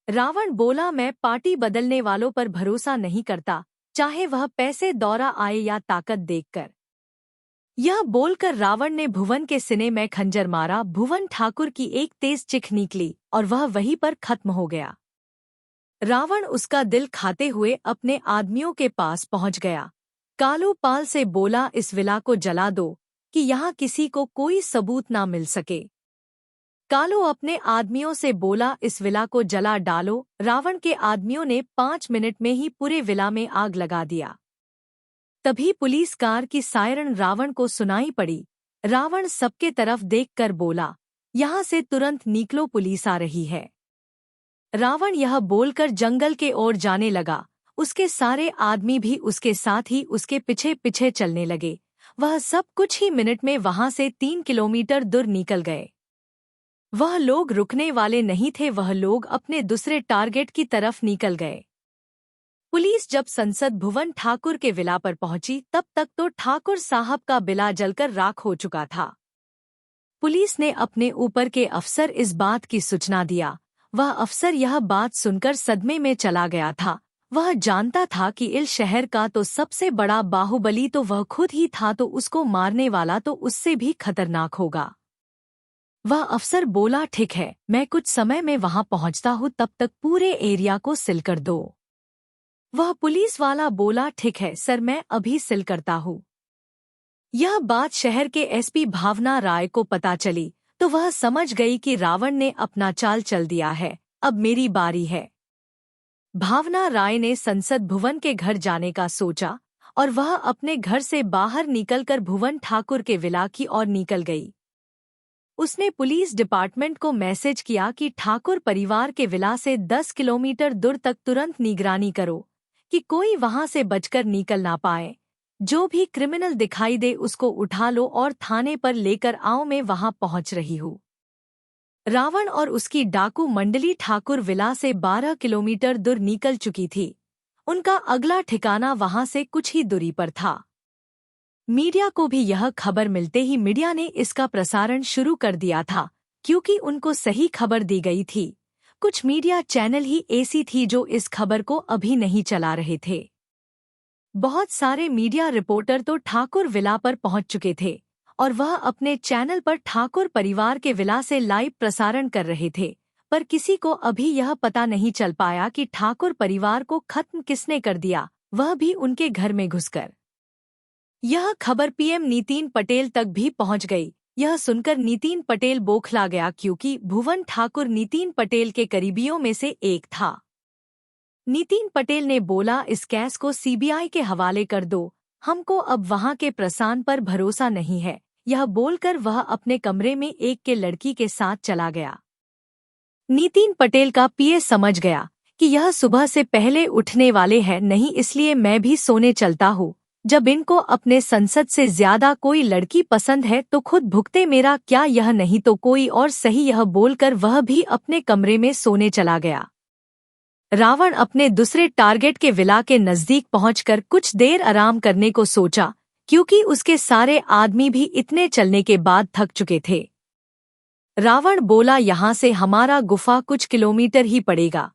रावण बोला, मैं पार्टी बदलने वालों पर भरोसा नहीं करता, चाहे वह पैसे दौरा आए या ताकत देखकर। यह बोलकर रावण ने भुवन के सीने में खंजर मारा। भुवन ठाकुर की एक तेज चिख निकली और वह वहीं पर खत्म हो गया। रावण उसका दिल खाते हुए अपने आदमियों के पास पहुंच गया। कालू पाल से बोला, इस विला को जला दो कि यहाँ किसी को कोई सबूत ना मिल सके। कालू अपने आदमियों से बोला, इस विला को जला डालो। रावण के आदमियों ने 5 मिनट में ही पूरे विला में आग लगा दिया। तभी पुलिस कार की सायरन रावण को सुनाई पड़ी। रावण सबके तरफ देखकर बोला, यहाँ से तुरंत निकलो, पुलिस आ रही है। रावण यह बोलकर जंगल के ओर जाने लगा। उसके सारे आदमी भी उसके साथ ही उसके पीछे पीछे चलने लगे। वह सब कुछ ही मिनट में वहां से 3 किलोमीटर दूर निकल गए। वह लोग रुकने वाले नहीं थे, वह लोग अपने दूसरे टारगेट की तरफ निकल गए। पुलिस जब संसद भुवन ठाकुर के विला पर पहुंची, तब तक तो ठाकुर साहब का विला जलकर राख हो चुका था। पुलिस ने अपने ऊपर के अफसर इस बात की सूचना दिया। वह अफसर यह बात सुनकर सदमे में चला गया था। वह जानता था कि इस शहर का तो सबसे बड़ा बाहुबली तो वह खुद ही था, तो उसको मारने वाला तो उससे भी खतरनाक होगा। वह अफसर बोला, ठीक है, मैं कुछ समय में वहां पहुंचता हूं, तब तक पूरे एरिया को सील कर दो। वह पुलिस वाला बोला, ठीक है सर, मैं अभी सील करता हूं। यह बात शहर के एसपी भावना राय को पता चली, तो वह समझ गई कि रावण ने अपना चाल चल दिया है, अब मेरी बारी है। भावना राय ने संसद भुवन के घर जाने का सोचा और वह अपने घर से बाहर निकलकर भुवन ठाकुर के विला की ओर निकल गई। उसने पुलिस डिपार्टमेंट को मैसेज किया कि ठाकुर परिवार के विला से 10 किलोमीटर दूर तक तुरंत निगरानी करो कि कोई वहां से बचकर निकल ना पाए। जो भी क्रिमिनल दिखाई दे उसको उठा लो और थाने पर लेकर आओ, मैं वहां पहुंच रही हूँ। रावण और उसकी डाकू मंडली ठाकुर विला से 12 किलोमीटर दूर निकल चुकी थी। उनका अगला ठिकाना वहां से कुछ ही दूरी पर था। मीडिया को भी यह खबर मिलते ही मीडिया ने इसका प्रसारण शुरू कर दिया था, क्योंकि उनको सही खबर दी गई थी। कुछ मीडिया चैनल ही ऐसी थी जो इस खबर को अभी नहीं चला रहे थे। बहुत सारे मीडिया रिपोर्टर तो ठाकुर विला पर पहुंच चुके थे और वह अपने चैनल पर ठाकुर परिवार के विला से लाइव प्रसारण कर रहे थे, पर किसी को अभी यह पता नहीं चल पाया कि ठाकुर परिवार को खत्म किसने कर दिया, वह भी उनके घर में घुसकर। यह खबर पीएम नितिन पटेल तक भी पहुंच गई। यह सुनकर नितिन पटेल बौखला गया, क्योंकि भुवन ठाकुर नितिन पटेल के करीबियों में से एक था। नितिन पटेल ने बोला, इस केस को सीबीआई के हवाले कर दो, हमको अब वहां के प्रशासन पर भरोसा नहीं है। यह बोलकर वह अपने कमरे में एक के लड़की के साथ चला गया। नितिन पटेल का पीए समझ गया कि यह सुबह से पहले उठने वाले हैं नहीं, इसलिए मैं भी सोने चलता हूँ। जब इनको अपने संसद से ज्यादा कोई लड़की पसंद है तो खुद भुगते, मेरा क्या यह नहीं तो कोई और सही। यह बोलकर वह भी अपने कमरे में सोने चला गया। रावण अपने दूसरे टारगेट के विला के नजदीक पहुंचकर कुछ देर आराम करने को सोचा, क्योंकि उसके सारे आदमी भी इतने चलने के बाद थक चुके थे। रावण बोला, यहाँ से हमारा गुफा कुछ किलोमीटर ही पड़ेगा,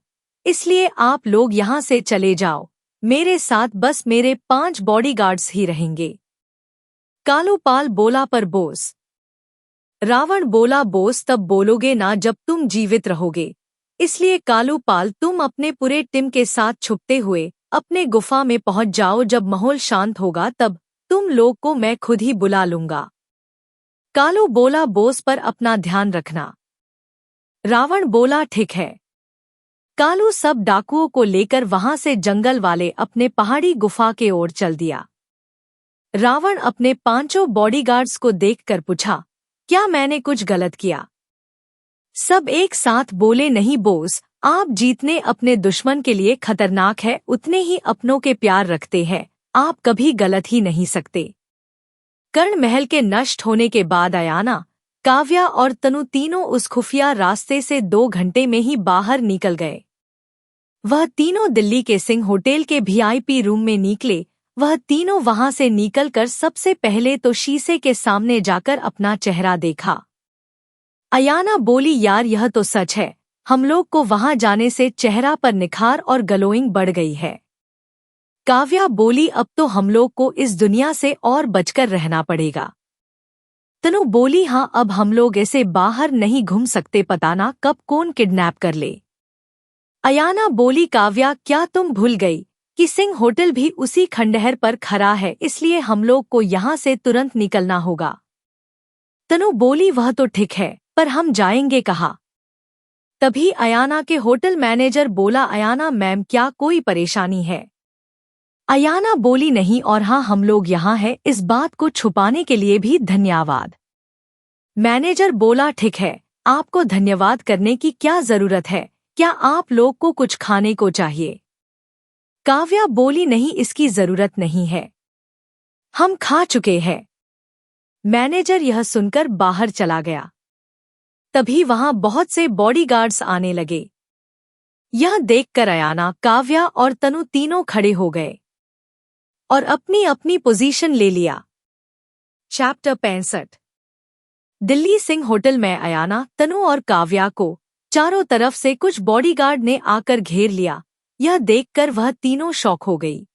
इसलिए आप लोग यहाँ से चले जाओ। मेरे साथ बस मेरे 5 बॉडीगार्ड्स ही रहेंगे। कालूपाल बोला, पर बोस। रावण बोला, बोस तब बोलोगे ना जब तुम जीवित रहोगे, इसलिए कालूपाल तुम अपने पूरे टीम के साथ छुपते हुए अपने गुफा में पहुंच जाओ। जब माहौल शांत होगा तब तुम लोग को मैं खुद ही बुला लूंगा। कालू बोला, बोस पर अपना ध्यान रखना। रावण बोला, ठीक है। कालू सब डाकुओं को लेकर वहां से जंगल वाले अपने पहाड़ी गुफा के ओर चल दिया। रावण अपने 5 बॉडीगार्ड्स को देखकर पूछा, क्या मैंने कुछ गलत किया? सब एक साथ बोले, नहीं बोस, आप जितने अपने दुश्मन के लिए खतरनाक है उतने ही अपनों के प्यार रखते हैं, आप कभी गलत ही नहीं सकते। कर्ण महल के नष्ट होने के बाद अयाना, काव्या और तनु तीनों उस खुफिया रास्ते से 2 घंटे में ही बाहर निकल गए। वह तीनों दिल्ली के सिंह होटल के वीआईपी रूम में निकले। वह तीनों वहां से निकलकर सबसे पहले तो शीशे के सामने जाकर अपना चेहरा देखा। अयाना बोली, यार यह तो सच है, हम लोग को वहां जाने से चेहरा पर निखार और ग्लोइंग बढ़ गई है। काव्या बोली, अब तो हम लोग को इस दुनिया से और बचकर रहना पड़ेगा। तनु बोली, हाँ, अब हम लोग ऐसे बाहर नहीं घूम सकते, पता ना कब कौन किडनैप कर ले। अयाना बोली, काव्या क्या तुम भूल गई कि सिंह होटल भी उसी खंडहर पर खड़ा है, इसलिए हम लोग को यहाँ से तुरंत निकलना होगा। तनु बोली, वह तो ठीक है, पर हम जाएंगे कहाँ? तभी अयाना के होटल मैनेजर बोला, अयाना मैम क्या कोई परेशानी है? अयाना बोली, नहीं, और हाँ हम लोग यहाँ हैं, इस बात को छुपाने के लिए भी धन्यवाद। मैनेजर बोला, ठीक है, आपको धन्यवाद करने की क्या जरूरत है, क्या आप लोग को कुछ खाने को चाहिए? काव्या बोली, नहीं, इसकी जरूरत नहीं है, हम खा चुके हैं। मैनेजर यह सुनकर बाहर चला गया। तभी वहां बहुत से बॉडीगार्ड्स आने लगे। यह देखकर अयाना, काव्या और तनु तीनों खड़े हो गए और अपनी अपनी पोजीशन ले लिया। चैप्टर 65। दिल्ली सिंह होटल में अयाना, तनु और काव्या को चारों तरफ से कुछ बॉडीगार्ड ने आकर घेर लिया। यह देखकर वह तीनों शॉक हो गई।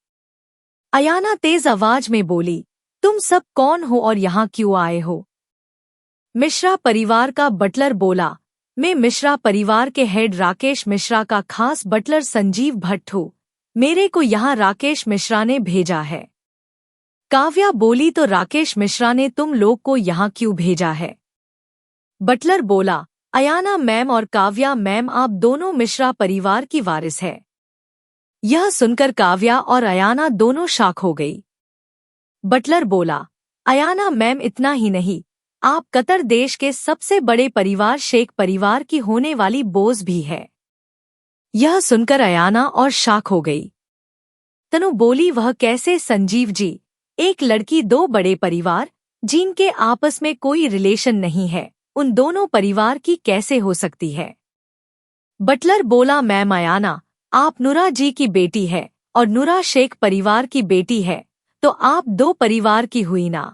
अयाना तेज आवाज में बोली, तुम सब कौन हो और यहाँ क्यों आए हो? मिश्रा परिवार का बटलर बोला, मैं मिश्रा परिवार के हेड राकेश मिश्रा का खास बटलर संजीव भट्ट हूँ, मेरे को यहाँ राकेश मिश्रा ने भेजा है। काव्या बोली, तो राकेश मिश्रा ने तुम लोग को यहाँ क्यों भेजा है? बटलर बोला, अयाना मैम और काव्या मैम, आप दोनों मिश्रा परिवार की वारिस है। यह सुनकर काव्या और अयाना दोनों शॉक हो गई। बटलर बोला, अयाना मैम, इतना ही नहीं, आप कतर देश के सबसे बड़े परिवार शेख परिवार की होने वाली बोस भी है। यह सुनकर अयाना और शॉक हो गई। तनु बोली, वह कैसे संजीव जी? एक लड़की, 2 बड़े परिवार जिनके आपस में कोई रिलेशन नहीं है, उन दोनों परिवार की कैसे हो सकती है? बटलर बोला, मैम अयाना, आप नूरा जी की बेटी है और नूरा शेख परिवार की बेटी है, तो आप दो परिवार की हुई ना।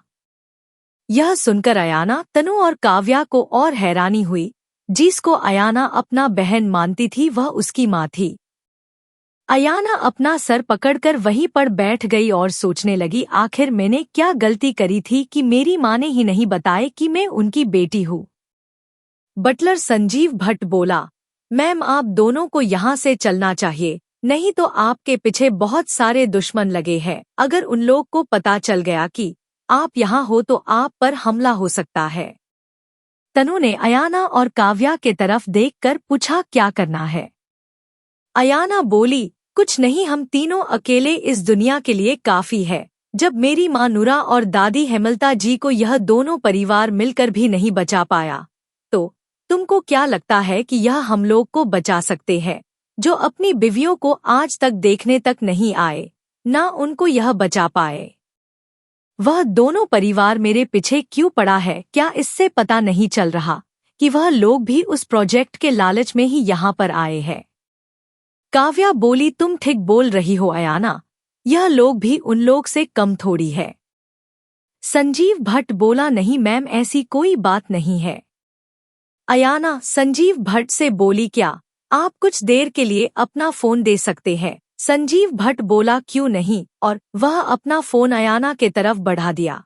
यह सुनकर अयाना, तनु और काव्या को और हैरानी हुई। जिसको अयाना अपना बहन मानती थी वह उसकी माँ थी। अयाना अपना सर पकड़कर वहीं पर बैठ गई और सोचने लगी, आखिर मैंने क्या गलती करी थी कि मेरी माँ ने ही नहीं बताया कि मैं उनकी बेटी हूँ। बटलर संजीव भट्ट बोला, मैम आप दोनों को यहाँ से चलना चाहिए, नहीं तो आपके पीछे बहुत सारे दुश्मन लगे हैं। अगर उन लोग को पता चल गया कि आप यहाँ हो तो आप पर हमला हो सकता है। तनु ने अयाना और काव्या के तरफ देखकर पूछा, क्या करना है? अयाना बोली, कुछ नहीं, हम तीनों अकेले इस दुनिया के लिए काफी है। जब मेरी माँ नूरा और दादी हेमलता जी को यह दोनों परिवार मिलकर भी नहीं बचा पाया, तो तुमको क्या लगता है कि यह हम लोग को बचा सकते हैं, जो अपनी बीवियों को आज तक देखने तक नहीं आए, ना उनको यह बचा पाए? वह दोनों परिवार मेरे पीछे क्यों पड़ा है? क्या इससे पता नहीं चल रहा कि वह लोग भी उस प्रोजेक्ट के लालच में ही यहाँ पर आए हैं? काव्या बोली, तुम ठीक बोल रही हो अयाना, यह लोग भी उन लोग से कम थोड़ी है। संजीव भट्ट बोला, नहीं मैम, ऐसी कोई बात नहीं है। अयाना संजीव भट्ट से बोली, क्या आप कुछ देर के लिए अपना फोन दे सकते हैं? संजीव भट्ट बोला, क्यों नहीं, और वह अपना फोन अयाना के तरफ बढ़ा दिया।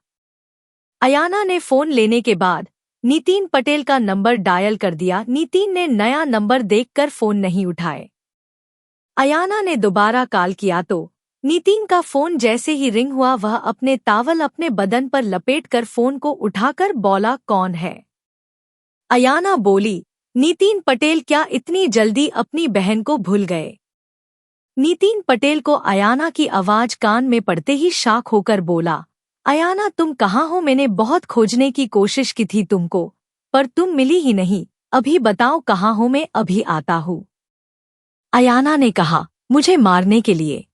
अयाना ने फोन लेने के बाद नितिन पटेल का नंबर डायल कर दिया। नितिन ने नया नंबर देखकर फोन नहीं उठाए। अयाना ने दोबारा कॉल किया तो नितिन का फोन जैसे ही रिंग हुआ वह अपने तावल अपने बदन पर लपेटकर फोन को उठाकर बोला, कौन है? अयाना बोली, नितिन पटेल, क्या इतनी जल्दी अपनी बहन को भूल गए? नितिन पटेल को अयाना की आवाज कान में पड़ते ही शॉक होकर बोला, अयाना तुम कहाँ हो? मैंने बहुत खोजने की कोशिश की थी तुमको, पर तुम मिली ही नहीं। अभी बताओ कहाँ हो? मैं अभी आता हूँ। अयाना ने कहा, मुझे मारने के लिए?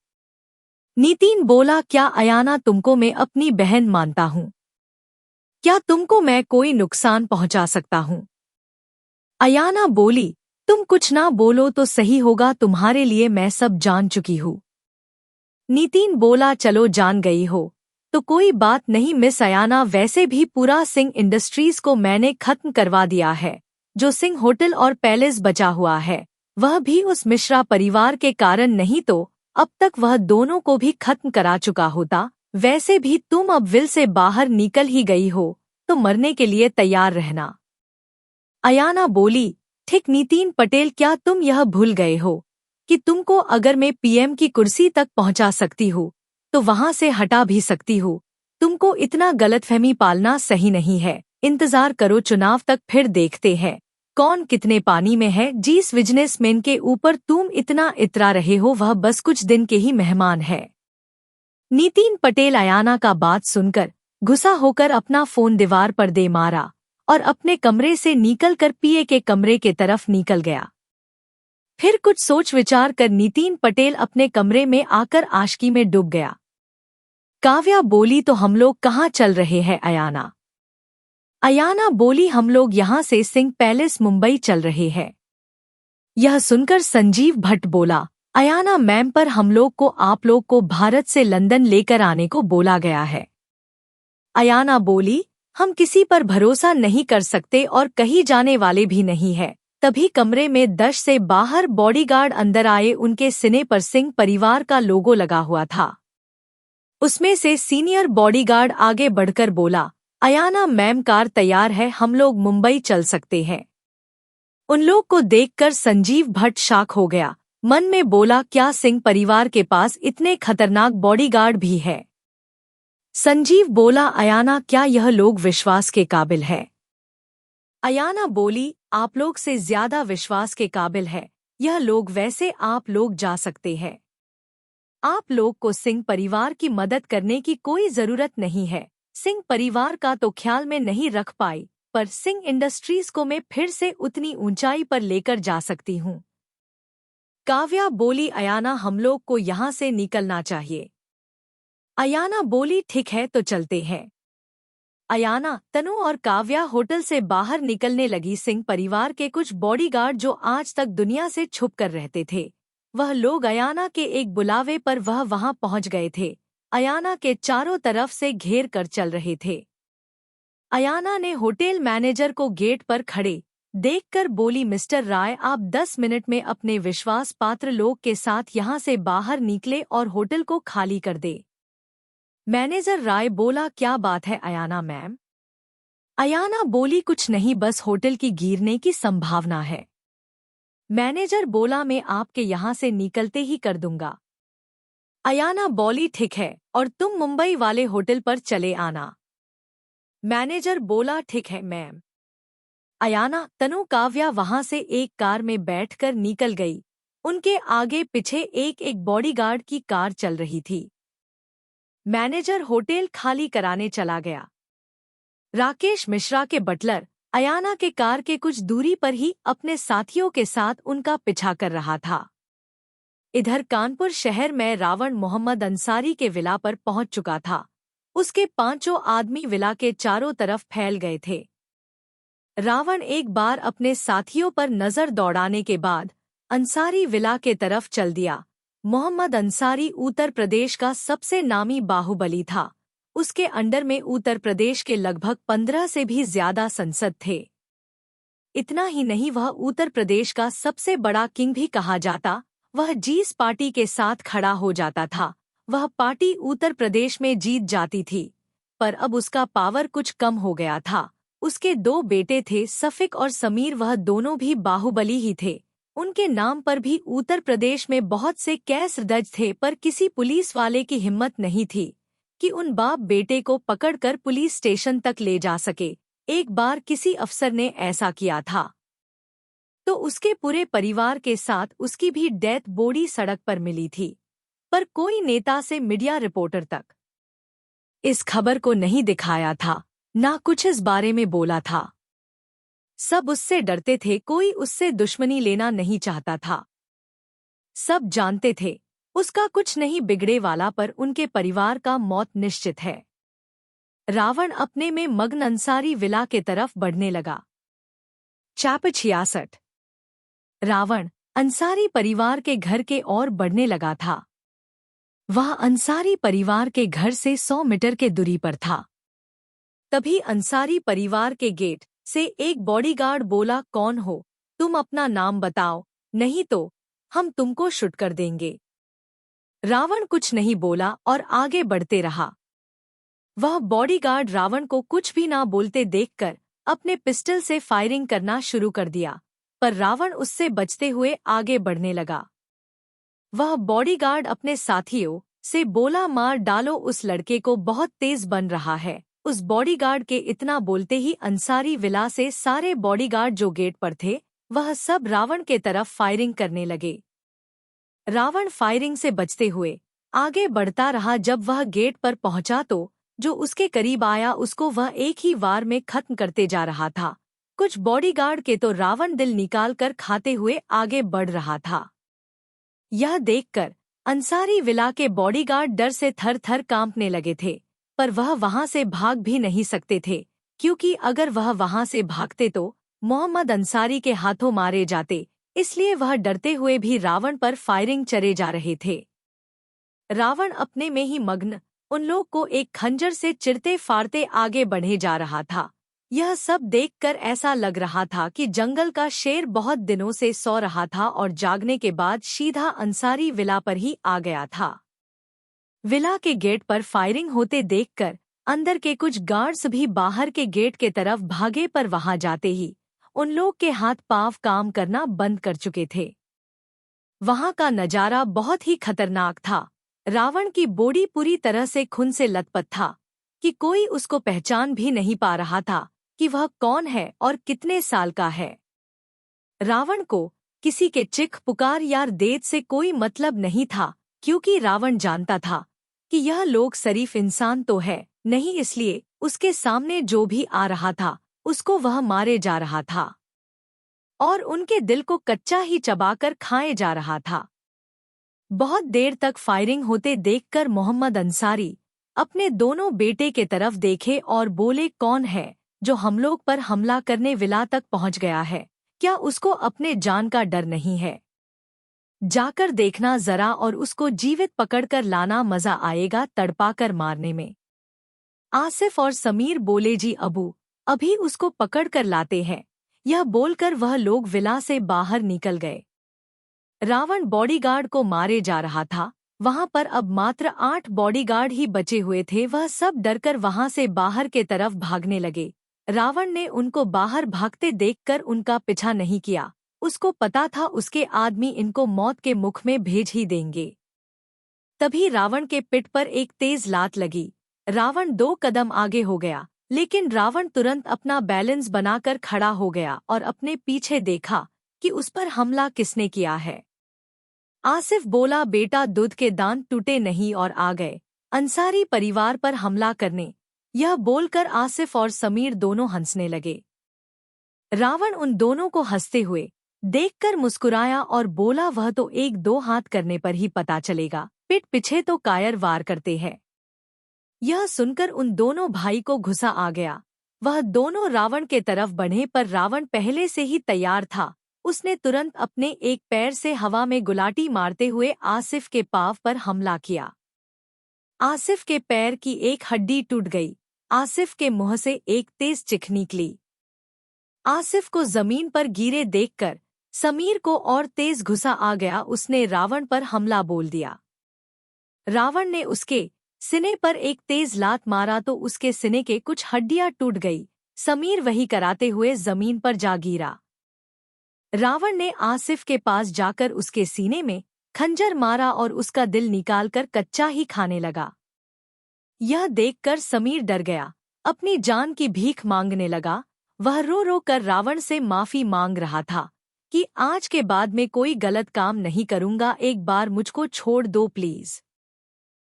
नितिन बोला, क्या अयाना तुमको मैं अपनी बहन मानता हूँ? क्या तुमको मैं कोई नुकसान पहुंचा सकता हूँ? अयाना बोली, तुम कुछ ना बोलो तो सही होगा, तुम्हारे लिए मैं सब जान चुकी हूँ। नितिन बोला, चलो जान गई हो तो कोई बात नहीं मिस अयाना, वैसे भी पूरा सिंह इंडस्ट्रीज को मैंने खत्म करवा दिया है। जो सिंह होटल और पैलेस बचा हुआ है वह भी उस मिश्रा परिवार के कारण, नहीं तो अब तक वह दोनों को भी खत्म करा चुका होता। वैसे भी तुम अब विल से बाहर निकल ही गई हो तो मरने के लिए तैयार रहना। अयाना बोली, ठीक। नितिन पटेल, क्या तुम यह भूल गए हो कि तुमको अगर मैं पीएम की कुर्सी तक पहुंचा सकती हूँ तो वहां से हटा भी सकती हूँ? तुमको इतना गलतफहमी पालना सही नहीं है। इंतजार करो चुनाव तक, फिर देखते हैं कौन कितने पानी में है। जिस बिजनेसमैन के ऊपर तुम इतना इतरा रहे हो वह बस कुछ दिन के ही मेहमान है। नितिन पटेल अयाना का बात सुनकर गुस्सा होकर अपना फोन दीवार पर दे मारा और अपने कमरे से निकलकर पीए के कमरे के तरफ निकल गया। फिर कुछ सोच विचार कर नितिन पटेल अपने कमरे में आकर आशिकी में डूब गया। काव्या बोली, तो हम लोग कहाँ चल रहे हैं अयाना? अयाना बोली, हम लोग यहाँ से सिंह पैलेस मुंबई चल रहे हैं। यह सुनकर संजीव भट्ट बोला, अयाना मैम, पर हम लोग को आप लोग को भारत से लंदन लेकर आने को बोला गया है। अयाना बोली, हम किसी पर भरोसा नहीं कर सकते और कहीं जाने वाले भी नहीं है। तभी कमरे में 10 से बाहर बॉडीगार्ड अंदर आए। उनके सीने पर सिंह परिवार का लोगो लगा हुआ था। उसमें से सीनियर बॉडीगार्ड आगे बढ़कर बोला, अयाना मैम, कार तैयार है, हम लोग मुंबई चल सकते हैं। उन लोग को देखकर संजीव भट्ट शॉक हो गया। मन में बोला, क्या सिंह परिवार के पास इतने खतरनाक बॉडीगार्ड भी है? संजीव बोला, अयाना, क्या यह लोग विश्वास के काबिल है? अयाना बोली, आप लोग से ज्यादा विश्वास के काबिल है यह लोग। वैसे आप लोग जा सकते हैं। आप लोग को सिंह परिवार की मदद करने की कोई जरूरत नहीं है। सिंह परिवार का तो ख्याल में नहीं रख पाई, पर सिंह इंडस्ट्रीज को मैं फिर से उतनी ऊंचाई पर लेकर जा सकती हूँ। काव्या बोली, अयाना, हम लोग को यहाँ से निकलना चाहिए। अयाना बोली, ठीक है तो चलते हैं। अयाना, तनु और काव्या होटल से बाहर निकलने लगी। सिंह परिवार के कुछ बॉडीगार्ड जो आज तक दुनिया से छुप कर रहते थे, वह लोग अयाना के एक बुलावे पर वह वहां पहुंच गए थे। अयाना के चारों तरफ से घेर कर चल रहे थे। अयाना ने होटल मैनेजर को गेट पर खड़े देखकर बोली, मिस्टर राय, आप 10 मिनट में अपने विश्वास पात्र लोग के साथ यहाँ से बाहर निकले और होटल को खाली कर दे। मैनेजर राय बोला, क्या बात है अयाना मैम? अयाना बोली, कुछ नहीं, बस होटल की गिरने की संभावना है। मैनेजर बोला, मैं आपके यहाँ से निकलते ही कर दूंगा। अयाना बोली, ठीक है, और तुम मुंबई वाले होटल पर चले आना। मैनेजर बोला, ठीक है मैम। अयाना, तनु, काव्या वहां से एक कार में बैठकर निकल गई। उनके आगे पीछे एक एक बॉडीगार्ड की कार चल रही थी। मैनेजर होटल खाली कराने चला गया। राकेश मिश्रा के बटलर अयाना के कार के कुछ दूरी पर ही अपने साथियों के साथ उनका पीछा कर रहा था। इधर कानपुर शहर में रावण मोहम्मद अंसारी के विला पर पहुंच चुका था। उसके 5 आदमी विला के चारों तरफ फैल गए थे। रावण एक बार अपने साथियों पर नजर दौड़ाने के बाद अंसारी विला के तरफ चल दिया। मोहम्मद अंसारी उत्तर प्रदेश का सबसे नामी बाहुबली था। उसके अंडर में उत्तर प्रदेश के लगभग 15 से भी ज्यादा सांसद थे। इतना ही नहीं, वह उत्तर प्रदेश का सबसे बड़ा किंग भी कहा जाता। वह जिस पार्टी के साथ खड़ा हो जाता था, वह पार्टी उत्तर प्रदेश में जीत जाती थी। पर अब उसका पावर कुछ कम हो गया था। उसके 2 बेटे थे, सफिक और समीर, वह दोनों भी बाहुबली ही थे। उनके नाम पर भी उत्तर प्रदेश में बहुत से केस दर्ज थे, पर किसी पुलिस वाले की हिम्मत नहीं थी कि उन बाप बेटे को पकड़कर पुलिस स्टेशन तक ले जा सके। एक बार किसी अफसर ने ऐसा किया था तो उसके पूरे परिवार के साथ उसकी भी डेथ बॉडी सड़क पर मिली थी, पर कोई नेता से मीडिया रिपोर्टर तक इस खबर को नहीं दिखाया था, ना कुछ इस बारे में बोला था। सब उससे डरते थे, कोई उससे दुश्मनी लेना नहीं चाहता था। सब जानते थे उसका कुछ नहीं बिगड़े वाला, पर उनके परिवार का मौत निश्चित है। रावण अपने में मग्न अंसारी विला के तरफ बढ़ने लगा। चैप्टर 66। रावण अंसारी परिवार के घर के ओर बढ़ने लगा था। वह अंसारी परिवार के घर से 100 मीटर के दूरी पर था। तभी अंसारी परिवार के गेट से एक बॉडीगार्ड बोला, कौन हो तुम? अपना नाम बताओ, नहीं तो हम तुमको शूट कर देंगे। रावण कुछ नहीं बोला और आगे बढ़ते रहा। वह बॉडीगार्ड रावण को कुछ भी ना बोलते देखकर अपने पिस्टल से फायरिंग करना शुरू कर दिया, पर रावण उससे बचते हुए आगे बढ़ने लगा। वह बॉडीगार्ड अपने साथियों से बोला, मार डालो उस लड़के को, बहुत तेज बन रहा है। उस बॉडीगार्ड के इतना बोलते ही अंसारी विला से सारे बॉडीगार्ड जो गेट पर थे, वह सब रावण के तरफ फायरिंग करने लगे। रावण फायरिंग से बचते हुए आगे बढ़ता रहा। जब वह गेट पर पहुंचा तो जो उसके करीब आया उसको वह एक ही वार में खत्म करते जा रहा था। कुछ बॉडीगार्ड के तो रावण दिल निकाल कर खाते हुए आगे बढ़ रहा था। यह देखकर अंसारी विला के बॉडीगार्ड डर से थर थर कांपने लगे थे, पर वह वहां से भाग भी नहीं सकते थे, क्योंकि अगर वह वहां से भागते तो मोहम्मद अंसारी के हाथों मारे जाते। इसलिए वह डरते हुए भी रावण पर फायरिंग चले जा रहे थे। रावण अपने में ही मग्न उन लोग को एक खंजर से चिरते फाड़ते आगे बढ़े जा रहा था। यह सब देखकर ऐसा लग रहा था कि जंगल का शेर बहुत दिनों से सो रहा था और जागने के बाद सीधा अंसारी विला पर ही आ गया था। विला के गेट पर फायरिंग होते देखकर अंदर के कुछ गार्ड्स भी बाहर के गेट के तरफ भागे, पर वहां जाते ही उन लोग के हाथ पांव काम करना बंद कर चुके थे। वहां का नजारा बहुत ही खतरनाक था। रावण की बॉडी पूरी तरह से खून से लथपथ था कि कोई उसको पहचान भी नहीं पा रहा था कि वह कौन है और कितने साल का है। रावण को किसी के चिख पुकार या देद से कोई मतलब नहीं था, क्योंकि रावण जानता था कि यह लोग शरीफ इंसान तो है नहीं, इसलिए उसके सामने जो भी आ रहा था उसको वह मारे जा रहा था और उनके दिल को कच्चा ही चबाकर खाए जा रहा था। बहुत देर तक फायरिंग होते देखकर मोहम्मद अंसारी अपने दोनों बेटे के तरफ देखे और बोले, कौन है जो हम लोग पर हमला करने विला तक पहुंच गया है? क्या उसको अपने जान का डर नहीं है? जाकर देखना जरा और उसको जीवित पकड़कर लाना, मजा आएगा तड़पाकर मारने में। आसिफ और समीर बोले जी अबू, अभी उसको पकड़कर लाते हैं। यह बोलकर वह लोग विला से बाहर निकल गए। रावण बॉडीगार्ड को मारे जा रहा था। वहां पर अब मात्र 8 बॉडीगार्ड ही बचे हुए थे। वह सब डरकर वहां से बाहर के तरफ भागने लगे। रावण ने उनको बाहर भागते देखकर उनका पीछा नहीं किया। उसको पता था उसके आदमी इनको मौत के मुख में भेज ही देंगे। तभी रावण के पिठ पर एक तेज लात लगी। रावण 2 कदम आगे हो गया, लेकिन रावण तुरंत अपना बैलेंस बनाकर खड़ा हो गया और अपने पीछे देखा कि उस पर हमला किसने किया है। आसिफ बोला, बेटा दूध के दांत टूटे नहीं और आ गए अंसारी परिवार पर हमला करने। यह बोलकर आसिफ और समीर दोनों हंसने लगे। रावण उन दोनों को हंसते हुए देखकर मुस्कुराया और बोला, वह तो 1-2 हाथ करने पर ही पता चलेगा, पीठ पीछे तो कायर वार करते हैं। यह सुनकर उन दोनों भाई को गुस्सा आ गया। वह दोनों रावण के तरफ बढ़े, पर रावण पहले से ही तैयार था। उसने तुरंत अपने एक पैर से हवा में गुलाटी मारते हुए आसिफ के पांव पर हमला किया। आसिफ के पैर की एक हड्डी टूट गई। आसिफ के मुंह से एक तेज चिख निकली। आसिफ को जमीन पर गिरे देखकर समीर को और तेज गुस्सा आ गया। उसने रावण पर हमला बोल दिया। रावण ने उसके सीने पर एक तेज लात मारा तो उसके सीने के कुछ हड्डियां टूट गई। समीर वही कराते हुए जमीन पर जा गिरा। रावण ने आसिफ के पास जाकर उसके सीने में खंजर मारा और उसका दिल निकालकर कच्चा ही खाने लगा। यह देखकर समीर डर गया, अपनी जान की भीख मांगने लगा। वह रो रो कर रावण से माफी मांग रहा था कि आज के बाद मैं कोई गलत काम नहीं करूंगा, एक बार मुझको छोड़ दो प्लीज।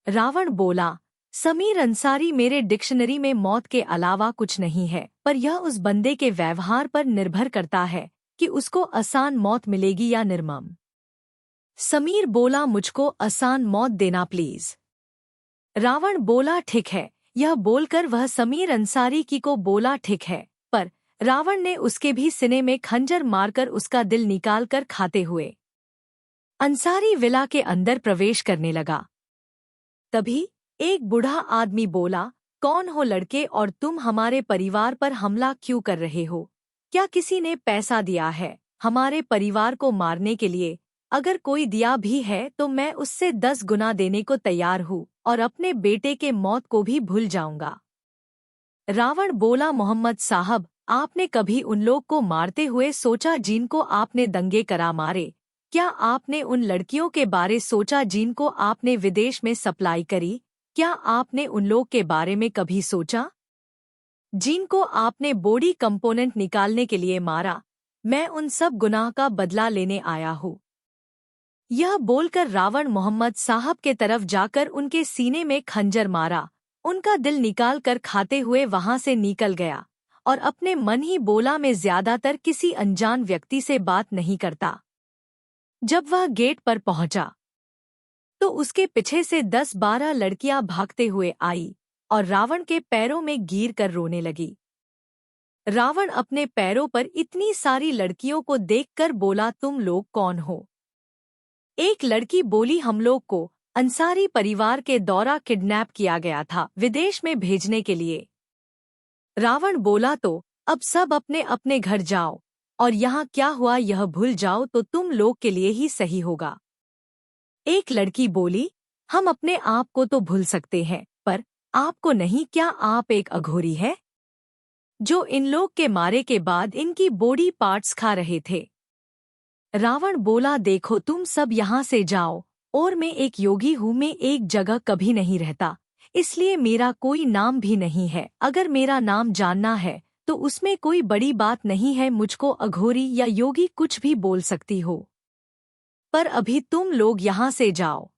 रावण बोला, समीर अंसारी मेरे डिक्शनरी में मौत के अलावा कुछ नहीं है, पर यह उस बंदे के व्यवहार पर निर्भर करता है कि उसको आसान मौत मिलेगी या निर्मम। समीर बोला, मुझको आसान मौत देना प्लीज। रावण बोला, ठीक है। यह बोलकर वह समीर अंसारी की को बोला, ठीक है, पर रावण ने उसके भी सीने में खंजर मारकर उसका दिल निकालकर खाते हुए अंसारी विला के अंदर प्रवेश करने लगा। तभी एक बूढ़ा आदमी बोला, कौन हो लड़के और तुम हमारे परिवार पर हमला क्यों कर रहे हो? क्या किसी ने पैसा दिया है हमारे परिवार को मारने के लिए? अगर कोई दिया भी है तो मैं उससे 10 गुना देने को तैयार हूँ और अपने बेटे के मौत को भी भूल जाऊंगा। रावण बोला, मोहम्मद साहब, आपने कभी उन लोग को मारते हुए सोचा जिनको आपने दंगे करा मारे? क्या आपने उन लड़कियों के बारे सोचा जिनको आपने विदेश में सप्लाई करी? क्या आपने उन लोग के बारे में कभी सोचा जिनको आपने बॉडी कंपोनेंट निकालने के लिए मारा? मैं उन सब गुनाह का बदला लेने आया हूँ। यह बोलकर रावण मोहम्मद साहब के तरफ जाकर उनके सीने में खंजर मारा, उनका दिल निकाल कर खाते हुए वहां से निकल गया और अपने मन ही बोला, मैं ज्यादातर किसी अनजान व्यक्ति से बात नहीं करता। जब वह गेट पर पहुंचा तो उसके पीछे से 10-12 लड़कियां भागते हुए आई और रावण के पैरों में गिर कर रोने लगी। रावण अपने पैरों पर इतनी सारी लड़कियों को देखकर बोला, तुम लोग कौन हो? एक लड़की बोली, हम लोग को अंसारी परिवार के द्वारा किडनैप किया गया था विदेश में भेजने के लिए। रावण बोला, तो अब सब अपने अपने घर जाओ और यहाँ क्या हुआ यह भूल जाओ तो तुम लोग के लिए ही सही होगा। एक लड़की बोली, हम अपने आप को तो भूल सकते हैं, पर आपको नहीं। क्या आप एक अघोरी है जो इन लोग के मारे के बाद इनकी बॉडी पार्ट्स खा रहे थे? रावण बोला, देखो तुम सब यहाँ से जाओ और मैं एक योगी हूँ, मैं एक जगह कभी नहीं रहता, इसलिए मेरा कोई नाम भी नहीं है। अगर मेरा नाम जानना है तो उसमें कोई बड़ी बात नहीं है, मुझको अघोरी या योगी कुछ भी बोल सकती हो, पर अभी तुम लोग यहाँ से जाओ।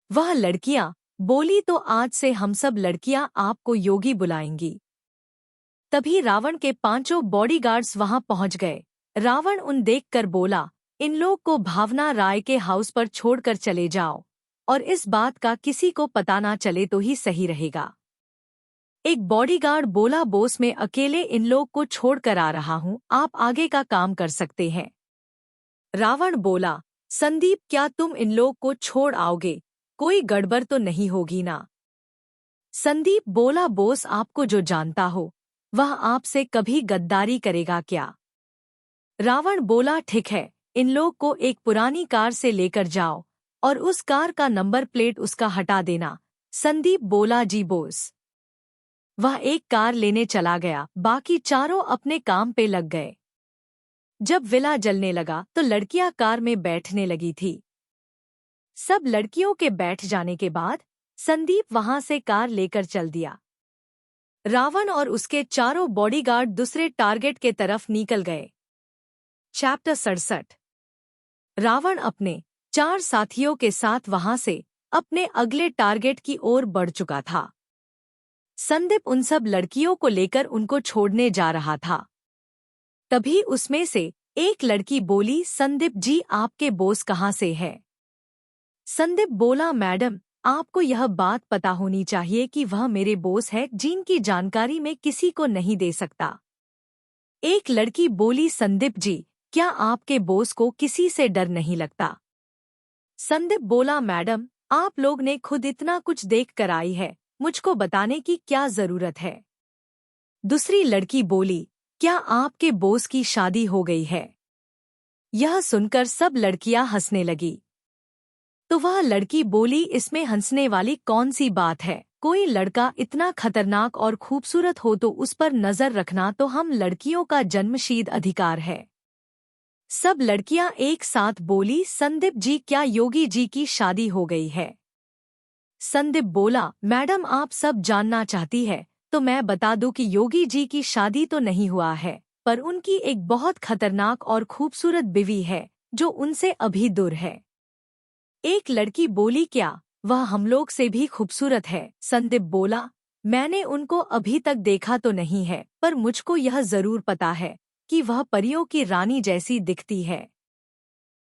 वह लड़कियां बोली, तो आज से हम सब लड़कियां आपको योगी बुलाएंगी। तभी रावण के 5 बॉडीगार्ड्स वहां पहुंच गए। रावण उन देखकर बोला, इन लोग को भावना राय के हाउस पर छोड़कर चले जाओ और इस बात का किसी को पता ना चले तो ही सही रहेगा। एक बॉडीगार्ड बोला, बोस मैं अकेले इन लोग को छोड़कर आ रहा हूं, आप आगे का काम कर सकते हैं। रावण बोला, संदीप, क्या तुम इन लोग को छोड़ आओगे? कोई गड़बड़ तो नहीं होगी ना? संदीप बोला, बोस, आपको जो जानता हो वह आपसे कभी गद्दारी करेगा क्या? रावण बोला, ठीक है, इन लोग को एक पुरानी कार से लेकर जाओ और उस कार का नंबर प्लेट उसका हटा देना। संदीप बोला, जी बोस। वह एक कार लेने चला गया, बाकी चारों अपने काम पे लग गए। जब विला जलने लगा तो लड़कियां कार में बैठने लगी थी। सब लड़कियों के बैठ जाने के बाद संदीप वहां से कार लेकर चल दिया। रावण और उसके चारों बॉडीगार्ड दूसरे टारगेट के तरफ निकल गए। चैप्टर 67। रावण अपने 4 साथियों के साथ वहां से अपने अगले टारगेट की ओर बढ़ चुका था। संदीप उन सब लड़कियों को लेकर उनको छोड़ने जा रहा था। तभी उसमें से एक लड़की बोली, संदीप जी, आपके बॉस कहाँ से है? संदीप बोला, मैडम, आपको यह बात पता होनी चाहिए कि वह मेरे बॉस है, जिनकी जानकारी मैं किसी को नहीं दे सकता। एक लड़की बोली, संदीप जी, क्या आपके बॉस को किसी से डर नहीं लगता? संदीप बोला, मैडम, आप लोग ने खुद इतना कुछ देख कर आई है, मुझको बताने की क्या जरूरत है? दूसरी लड़की बोली, क्या आपके बॉस की शादी हो गई है? यह सुनकर सब लड़कियां हंसने लगी। तो वह लड़की बोली, इसमें हंसने वाली कौन सी बात है? कोई लड़का इतना खतरनाक और खूबसूरत हो तो उस पर नजर रखना तो हम लड़कियों का जन्मसिद्ध अधिकार है। सब लड़कियां एक साथ बोली, संदीप जी, क्या योगी जी की शादी हो गई है? संदीप बोला, मैडम, आप सब जानना चाहती है तो मैं बता दूं कि योगी जी की शादी तो नहीं हुआ है, पर उनकी एक बहुत खतरनाक और खूबसूरत बीवी है जो उनसे अभी दूर है। एक लड़की बोली, क्या वह हम लोग से भी खूबसूरत है? संदीप बोला, मैंने उनको अभी तक देखा तो नहीं है, पर मुझको यह जरूर पता है कि वह परियों की रानी जैसी दिखती है।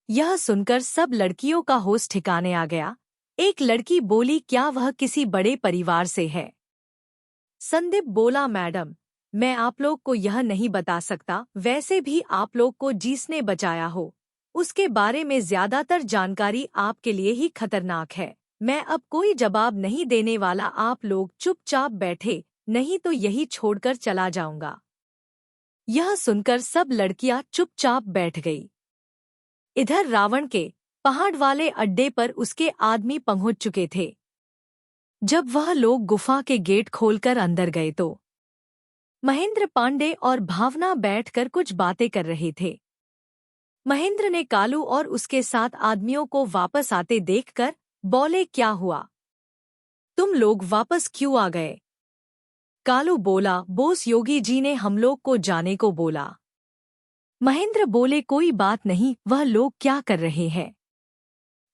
यह सुनकर सब लड़कियों का होश ठिकाने आ गया। एक लड़की बोली, क्या वह किसी बड़े परिवार से है? संदीप बोला, मैडम, मैं आप लोग को यह नहीं बता सकता, वैसे भी आप लोग को जिसने बचाया हो उसके बारे में ज्यादातर जानकारी आपके लिए ही खतरनाक है। मैं अब कोई जवाब नहीं देने वाला, आप लोग चुपचाप बैठे, नहीं तो यही छोड़कर चला जाऊंगा। यह सुनकर सब लड़कियां चुपचाप बैठ गई। इधर रावण के पहाड़ वाले अड्डे पर उसके आदमी पहुंच चुके थे। जब वह लोग गुफा के गेट खोलकर अंदर गए तो महेंद्र पांडे और भावना बैठकर कुछ बातें कर रहे थे। महेंद्र ने कालू और उसके साथ आदमियों को वापस आते देखकर बोले, क्या हुआ? तुम लोग वापस क्यों आ गए? कालू बोला, बोस, योगी जी ने हम लोग को जाने को बोला। महेंद्र बोले, कोई बात नहीं, वह लोग क्या कर रहे हैं?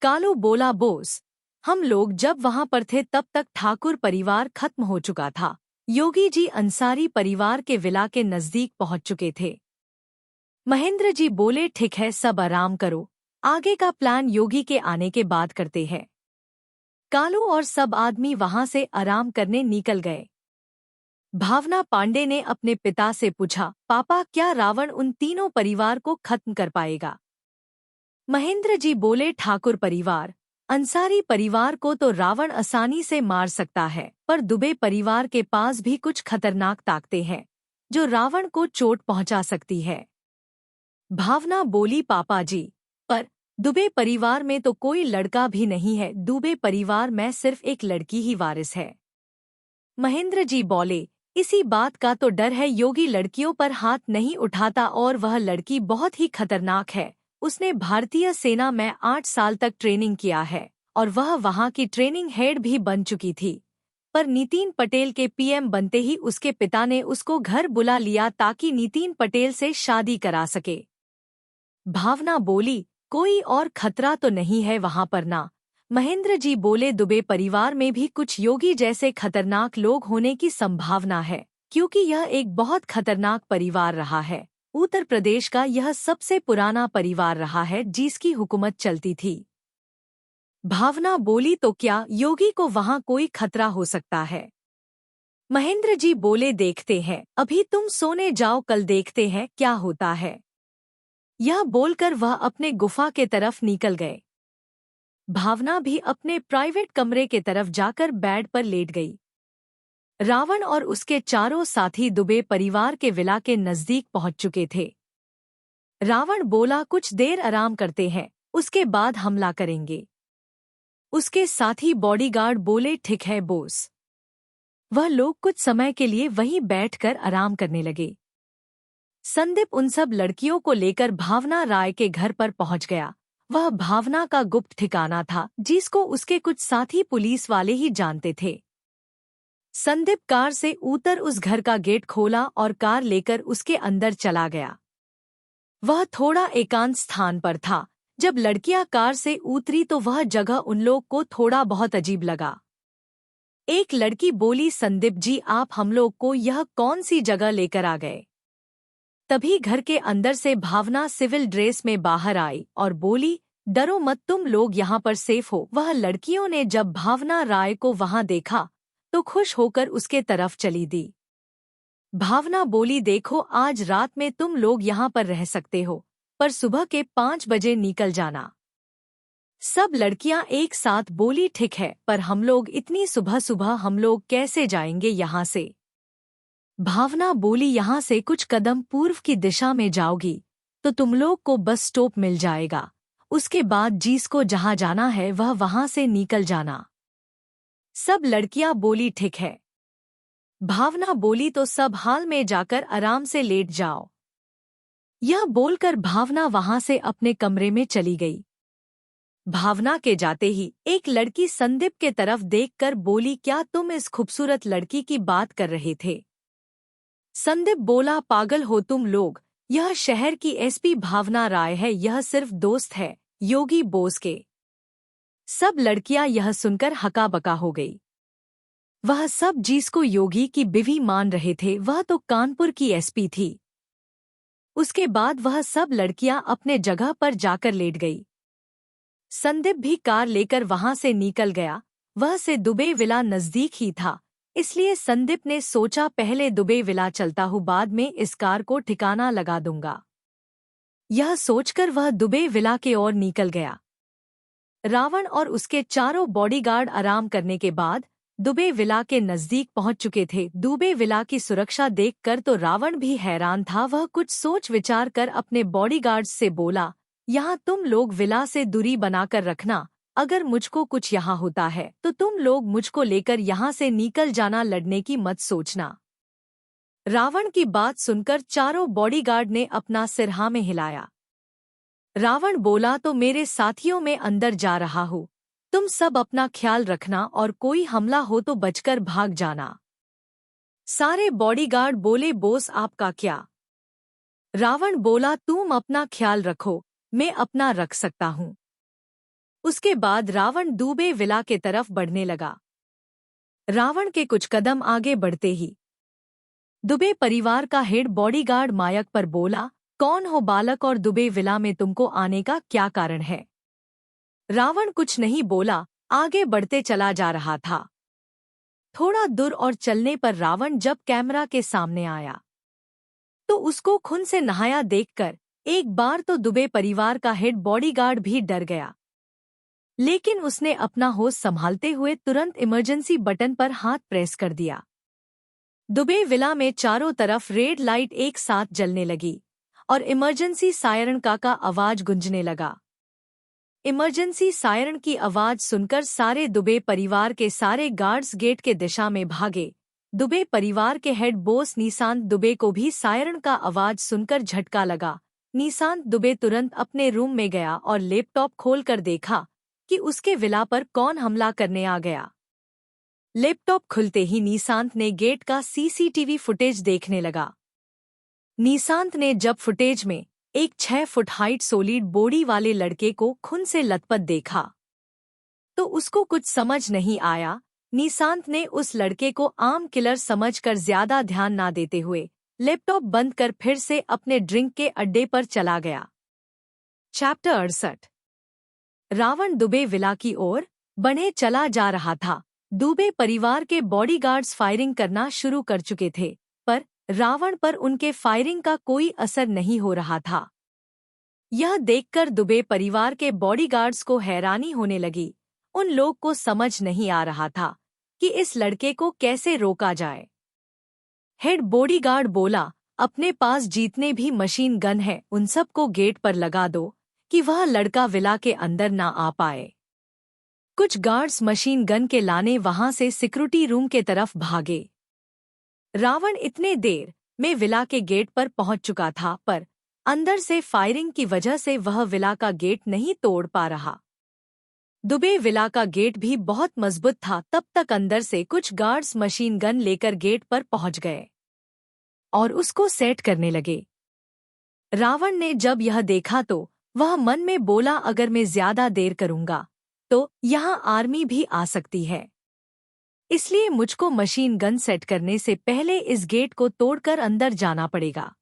कालू बोला, बोस, हम लोग जब वहां पर थे तब तक ठाकुर परिवार खत्म हो चुका था। योगी जी अंसारी परिवार के विला के नजदीक पहुंच चुके थे। महेंद्र जी बोले, ठीक है, सब आराम करो, आगे का प्लान योगी के आने के बाद करते हैं। कालू और सब आदमी वहां से आराम करने निकल गए। भावना पांडे ने अपने पिता से पूछा, पापा, क्या रावण उन तीनों परिवार को खत्म कर पाएगा? महेंद्र जी बोले, ठाकुर परिवार, अंसारी परिवार को तो रावण आसानी से मार सकता है, पर दुबे परिवार के पास भी कुछ खतरनाक ताकतें हैं जो रावण को चोट पहुंचा सकती है। भावना बोली, पापा जी, पर दुबे परिवार में तो कोई लड़का भी नहीं है, दुबे परिवार में सिर्फ एक लड़की ही वारिस है। महेंद्र जी बोले, इसी बात का तो डर है, योगी लड़कियों पर हाथ नहीं उठाता और वह लड़की बहुत ही खतरनाक है। उसने भारतीय सेना में 8 साल तक ट्रेनिंग किया है और वह वहां की ट्रेनिंग हेड भी बन चुकी थी, पर नितिन पटेल के पीएम बनते ही उसके पिता ने उसको घर बुला लिया ताकि नितिन पटेल से शादी करा सके। भावना बोली, कोई और खतरा तो नहीं है वहां पर ना? महेंद्र जी बोले, दुबे परिवार में भी कुछ योगी जैसे खतरनाक लोग होने की संभावना है, क्योंकि यह एक बहुत खतरनाक परिवार रहा है। उत्तर प्रदेश का यह सबसे पुराना परिवार रहा है जिसकी हुकूमत चलती थी। भावना बोली, तो क्या योगी को वहां कोई खतरा हो सकता है? महेंद्र जी बोले, देखते हैं, अभी तुम सोने जाओ, कल देखते हैं क्या होता है। यह बोलकर वह अपने गुफा के तरफ निकल गए। भावना भी अपने प्राइवेट कमरे के तरफ जाकर बेड पर लेट गई। रावण और उसके चारों साथी दुबे परिवार के विला के नजदीक पहुंच चुके थे। रावण बोला, कुछ देर आराम करते हैं, उसके बाद हमला करेंगे। उसके साथी बॉडीगार्ड बोले, ठीक है बॉस। वह लोग कुछ समय के लिए वहीं बैठकर आराम करने लगे। संदीप उन सब लड़कियों को लेकर भावना राय के घर पर पहुंच गया। वह भावना का गुप्त ठिकाना था, जिसको उसके कुछ साथी पुलिस वाले ही जानते थे। संदीप कार से उतर उस घर का गेट खोला और कार लेकर उसके अंदर चला गया। वह थोड़ा एकांत स्थान पर था। जब लड़कियां कार से उतरी तो वह जगह उन लोग को थोड़ा बहुत अजीब लगा। एक लड़की बोली, संदीप जी, आप हम लोग को यह कौन सी जगह लेकर आ गए? तभी घर के अंदर से भावना सिविल ड्रेस में बाहर आई और बोली, डरो मत, तुम लोग यहाँ पर सेफ हो। वह लड़कियों ने जब भावना राय को वहां देखा तो खुश होकर उसके तरफ चली दी। भावना बोली, देखो, आज रात में तुम लोग यहाँ पर रह सकते हो, पर सुबह के 5 बजे निकल जाना। सब लड़कियां एक साथ बोली, ठीक है, पर हम लोग इतनी सुबह सुबह हम लोग कैसे जाएंगे यहाँ से? भावना बोली, यहाँ से कुछ कदम पूर्व की दिशा में जाओगी तो तुम लोग को बस स्टॉप मिल जाएगा। उसके बाद जिसको जहाँ जाना है वह वहां से निकल जाना। सब लड़कियां बोली, ठीक है। भावना बोली, तो सब हाल में जाकर आराम से लेट जाओ। यह बोलकर भावना वहां से अपने कमरे में चली गई। भावना के जाते ही एक लड़की संदीप के तरफ देखकर बोली, क्या तुम इस खूबसूरत लड़की की बात कर रहे थे? संदीप बोला, पागल हो तुम लोग, यह शहर की एसपी भावना राय है, यह सिर्फ दोस्त है योगी बोस के। सब लड़कियां यह सुनकर हकाबका हो गई। वह सब जिसको योगी की बीवी मान रहे थे वह तो कानपुर की एसपी थी। उसके बाद वह सब लड़कियां अपने जगह पर जाकर लेट गई। संदीप भी कार लेकर वहां से निकल गया। वह से दुबे विला नजदीक ही था, इसलिए संदीप ने सोचा पहले दुबे विला चलता हूँ, बाद में इस कार को ठिकाना लगा दूंगा। यह सोचकर वह दुबे विला की ओर निकल गया। रावण और उसके चारों बॉडीगार्ड आराम करने के बाद दुबे विला के नजदीक पहुंच चुके थे। दुबे विला की सुरक्षा देखकर तो रावण भी हैरान था। वह कुछ सोच विचार कर अपने बॉडीगार्ड्स से बोला, यहाँ तुम लोग विला से दूरी बनाकर रखना। अगर मुझको कुछ यहाँ होता है तो तुम लोग मुझको लेकर यहाँ से निकल जाना, लड़ने की मत सोचना। रावण की बात सुनकर चारों बॉडीगार्ड ने अपना सिर हाँ में हिलाया। रावण बोला, तो मेरे साथियों में अंदर जा रहा हूँ, तुम सब अपना ख्याल रखना और कोई हमला हो तो बचकर भाग जाना। सारे बॉडीगार्ड बोले, बॉस आपका क्या? रावण बोला, तुम अपना ख्याल रखो, मैं अपना रख सकता हूँ। उसके बाद रावण दुबे विला के तरफ बढ़ने लगा। रावण के कुछ कदम आगे बढ़ते ही दुबे परिवार का हेड बॉडीगार्ड मायक पर बोला, कौन हो बालक और दुबे विला में तुमको आने का क्या कारण है? रावण कुछ नहीं बोला, आगे बढ़ते चला जा रहा था। थोड़ा दूर और चलने पर रावण जब कैमरा के सामने आया तो उसको खून से नहाया देखकर एक बार तो दुबे परिवार का हेड बॉडीगार्ड भी डर गया, लेकिन उसने अपना होश संभालते हुए तुरंत इमरजेंसी बटन पर हाथ प्रेस कर दिया। दुबे विला में चारों तरफ रेड लाइट एक साथ जलने लगी और इमरजेंसी सायरन का आवाज गूंजने लगा। इमरजेंसी सायरन की आवाज सुनकर सारे दुबे परिवार के सारे गार्ड्स गेट के दिशा में भागे। दुबे परिवार के हेड बॉस निशांत दुबे को भी सायरन का आवाज सुनकर झटका लगा। निशांत दुबे तुरंत अपने रूम में गया और लैपटॉप खोलकर देखा कि उसके विला पर कौन हमला करने आ गया। लैपटॉप खुलते ही निशांत ने गेट का सीसीटीवी फुटेज देखने लगा। निशांत ने जब फुटेज में एक 6 फुट हाइट सॉलिड बॉडी वाले लड़के को खून से लथपथ देखा तो उसको कुछ समझ नहीं आया। निशांत ने उस लड़के को आम किलर समझकर ज्यादा ध्यान ना देते हुए लैपटॉप बंद कर फिर से अपने ड्रिंक के अड्डे पर चला गया। चैप्टर 68। रावण दुबे विला की ओर बढ़े चला जा रहा था। दुबे परिवार के बॉडीगार्ड्स फायरिंग करना शुरू कर चुके थे, पर रावण पर उनके फायरिंग का कोई असर नहीं हो रहा था। यह देखकर दुबे परिवार के बॉडीगार्ड्स को हैरानी होने लगी। उन लोग को समझ नहीं आ रहा था कि इस लड़के को कैसे रोका जाए। हेड बॉडीगार्ड बोला, अपने पास जितने भी मशीन गन है उन सब को गेट पर लगा दो कि वह लड़का विला के अंदर ना आ पाए। कुछ गार्ड्स मशीन गन के लाने वहां से सिक्योरिटी रूम के तरफ भागे। रावण इतने देर में विला के गेट पर पहुंच चुका था, पर अंदर से फायरिंग की वजह से वह विला का गेट नहीं तोड़ पा रहा। दुबे विला का गेट भी बहुत मजबूत था। तब तक अंदर से कुछ गार्ड्स मशीन गन लेकर गेट पर पहुंच गए और उसको सेट करने लगे। रावण ने जब यह देखा तो वह मन में बोला, अगर मैं ज्यादा देर करूंगा तो यहाँ आर्मी भी आ सकती है, इसलिए मुझको मशीन गन सेट करने से पहले इस गेट को तोड़कर अंदर जाना पड़ेगा।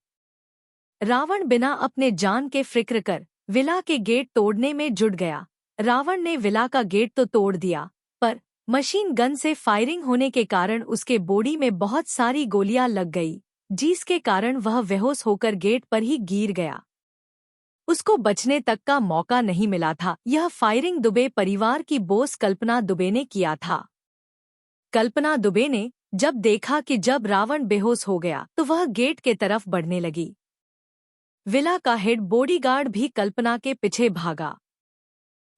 रावण बिना अपने जान के फिक्र कर विला के गेट तोड़ने में जुट गया। रावण ने विला का गेट तो तोड़ दिया, पर मशीन गन से फायरिंग होने के कारण उसके बॉडी में बहुत सारी गोलियां लग गई, जिसके कारण वह बेहोश होकर गेट पर ही गिर गया। उसको बचने तक का मौका नहीं मिला था। यह फायरिंग दुबे परिवार की बॉस कल्पना दुबे ने किया था। कल्पना दुबे ने जब देखा कि जब रावण बेहोश हो गया तो वह गेट के तरफ बढ़ने लगी। विला का हेड बॉडीगार्ड भी कल्पना के पीछे भागा।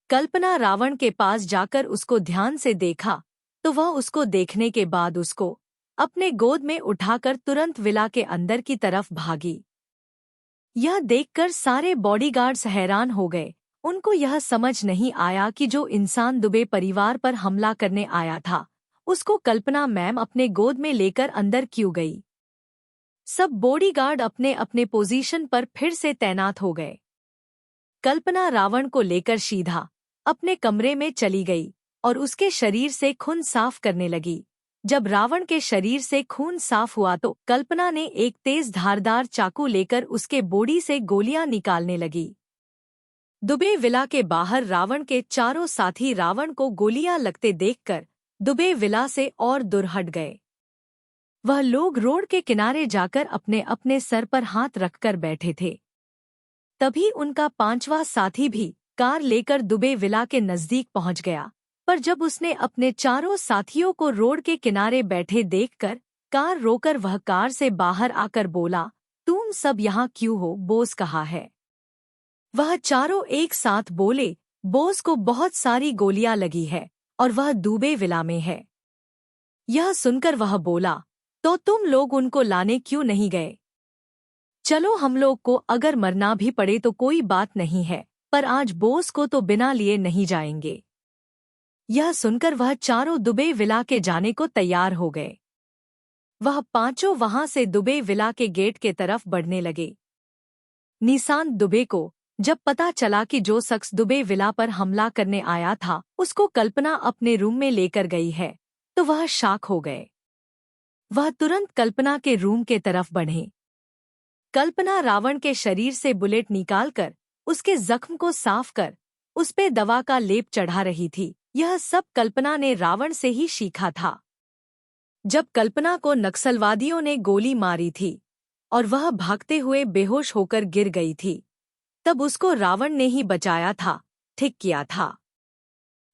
कल्पना रावण के पास जाकर उसको ध्यान से देखा तो वह उसको देखने के बाद उसको अपने गोद में उठाकर तुरंत विला के अंदर की तरफ भागी। यह देखकर सारे बॉडीगार्ड्स हैरान हो गए। उनको यह समझ नहीं आया कि जो इंसान दुबे परिवार पर हमला करने आया था उसको कल्पना मैम अपने गोद में लेकर अंदर क्यों गई। सब बॉडीगार्ड अपने अपने पोजीशन पर फिर से तैनात हो गए। कल्पना रावण को लेकर सीधा अपने कमरे में चली गई और उसके शरीर से खून साफ करने लगी। जब रावण के शरीर से खून साफ हुआ तो कल्पना ने एक तेज धारदार चाकू लेकर उसके बॉडी से गोलियां निकालने लगी। दुबे विला के बाहर रावण के चारों साथी रावण को गोलियां लगते देखकर दुबे विला से और दूर हट गए। वह लोग रोड के किनारे जाकर अपने अपने सर पर हाथ रखकर बैठे थे। तभी उनका पांचवा साथी भी कार लेकर दुबे विला के नजदीक पहुंच गया, पर जब उसने अपने चारों साथियों को रोड के किनारे बैठे देखकर कार रोकर वह कार से बाहर आकर बोला, तुम सब यहाँ क्यों हो, बॉस कहाँ है। वह चारों एक साथ बोले, बॉस को बहुत सारी गोलियां लगी है और वह दुबे विला में है। यह सुनकर वह बोला, तो तुम लोग उनको लाने क्यों नहीं गए। चलो हम लोग को अगर मरना भी पड़े तो कोई बात नहीं है, पर आज बॉस को तो बिना लिए नहीं जाएंगे। यह सुनकर वह चारों दुबे विला के जाने को तैयार हो गए। वह पांचों वहां से दुबे विला के गेट के तरफ बढ़ने लगे। निशांत दुबे को जब पता चला कि जो शख्स दुबे विला पर हमला करने आया था उसको कल्पना अपने रूम में लेकर गई है, तो वह शॉक हो गए। वह तुरंत कल्पना के रूम के तरफ बढ़े। कल्पना रावण के शरीर से बुलेट निकालकर उसके जख्म को साफ कर उस पे दवा का लेप चढ़ा रही थी। यह सब कल्पना ने रावण से ही सीखा था। जब कल्पना को नक्सलवादियों ने गोली मारी थी और वह भागते हुए बेहोश होकर गिर गई थी, तब उसको रावण ने ही बचाया था, ठीक किया था।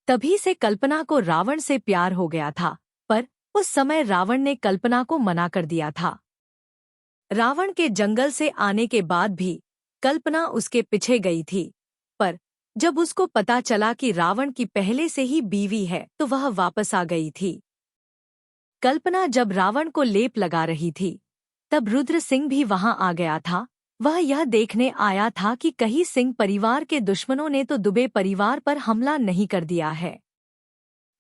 तभी से कल्पना को रावण से प्यार हो गया था, पर उस समय रावण ने कल्पना को मना कर दिया था। रावण के जंगल से आने के बाद भी कल्पना उसके पीछे गई थी, पर जब उसको पता चला कि रावण की पहले से ही बीवी है तो वह वापस आ गई थी। कल्पना जब रावण को लेप लगा रही थी तब रुद्र सिंह भी वहां आ गया था। वह यह देखने आया था कि कहीं सिंह परिवार के दुश्मनों ने तो दुबे परिवार पर हमला नहीं कर दिया है।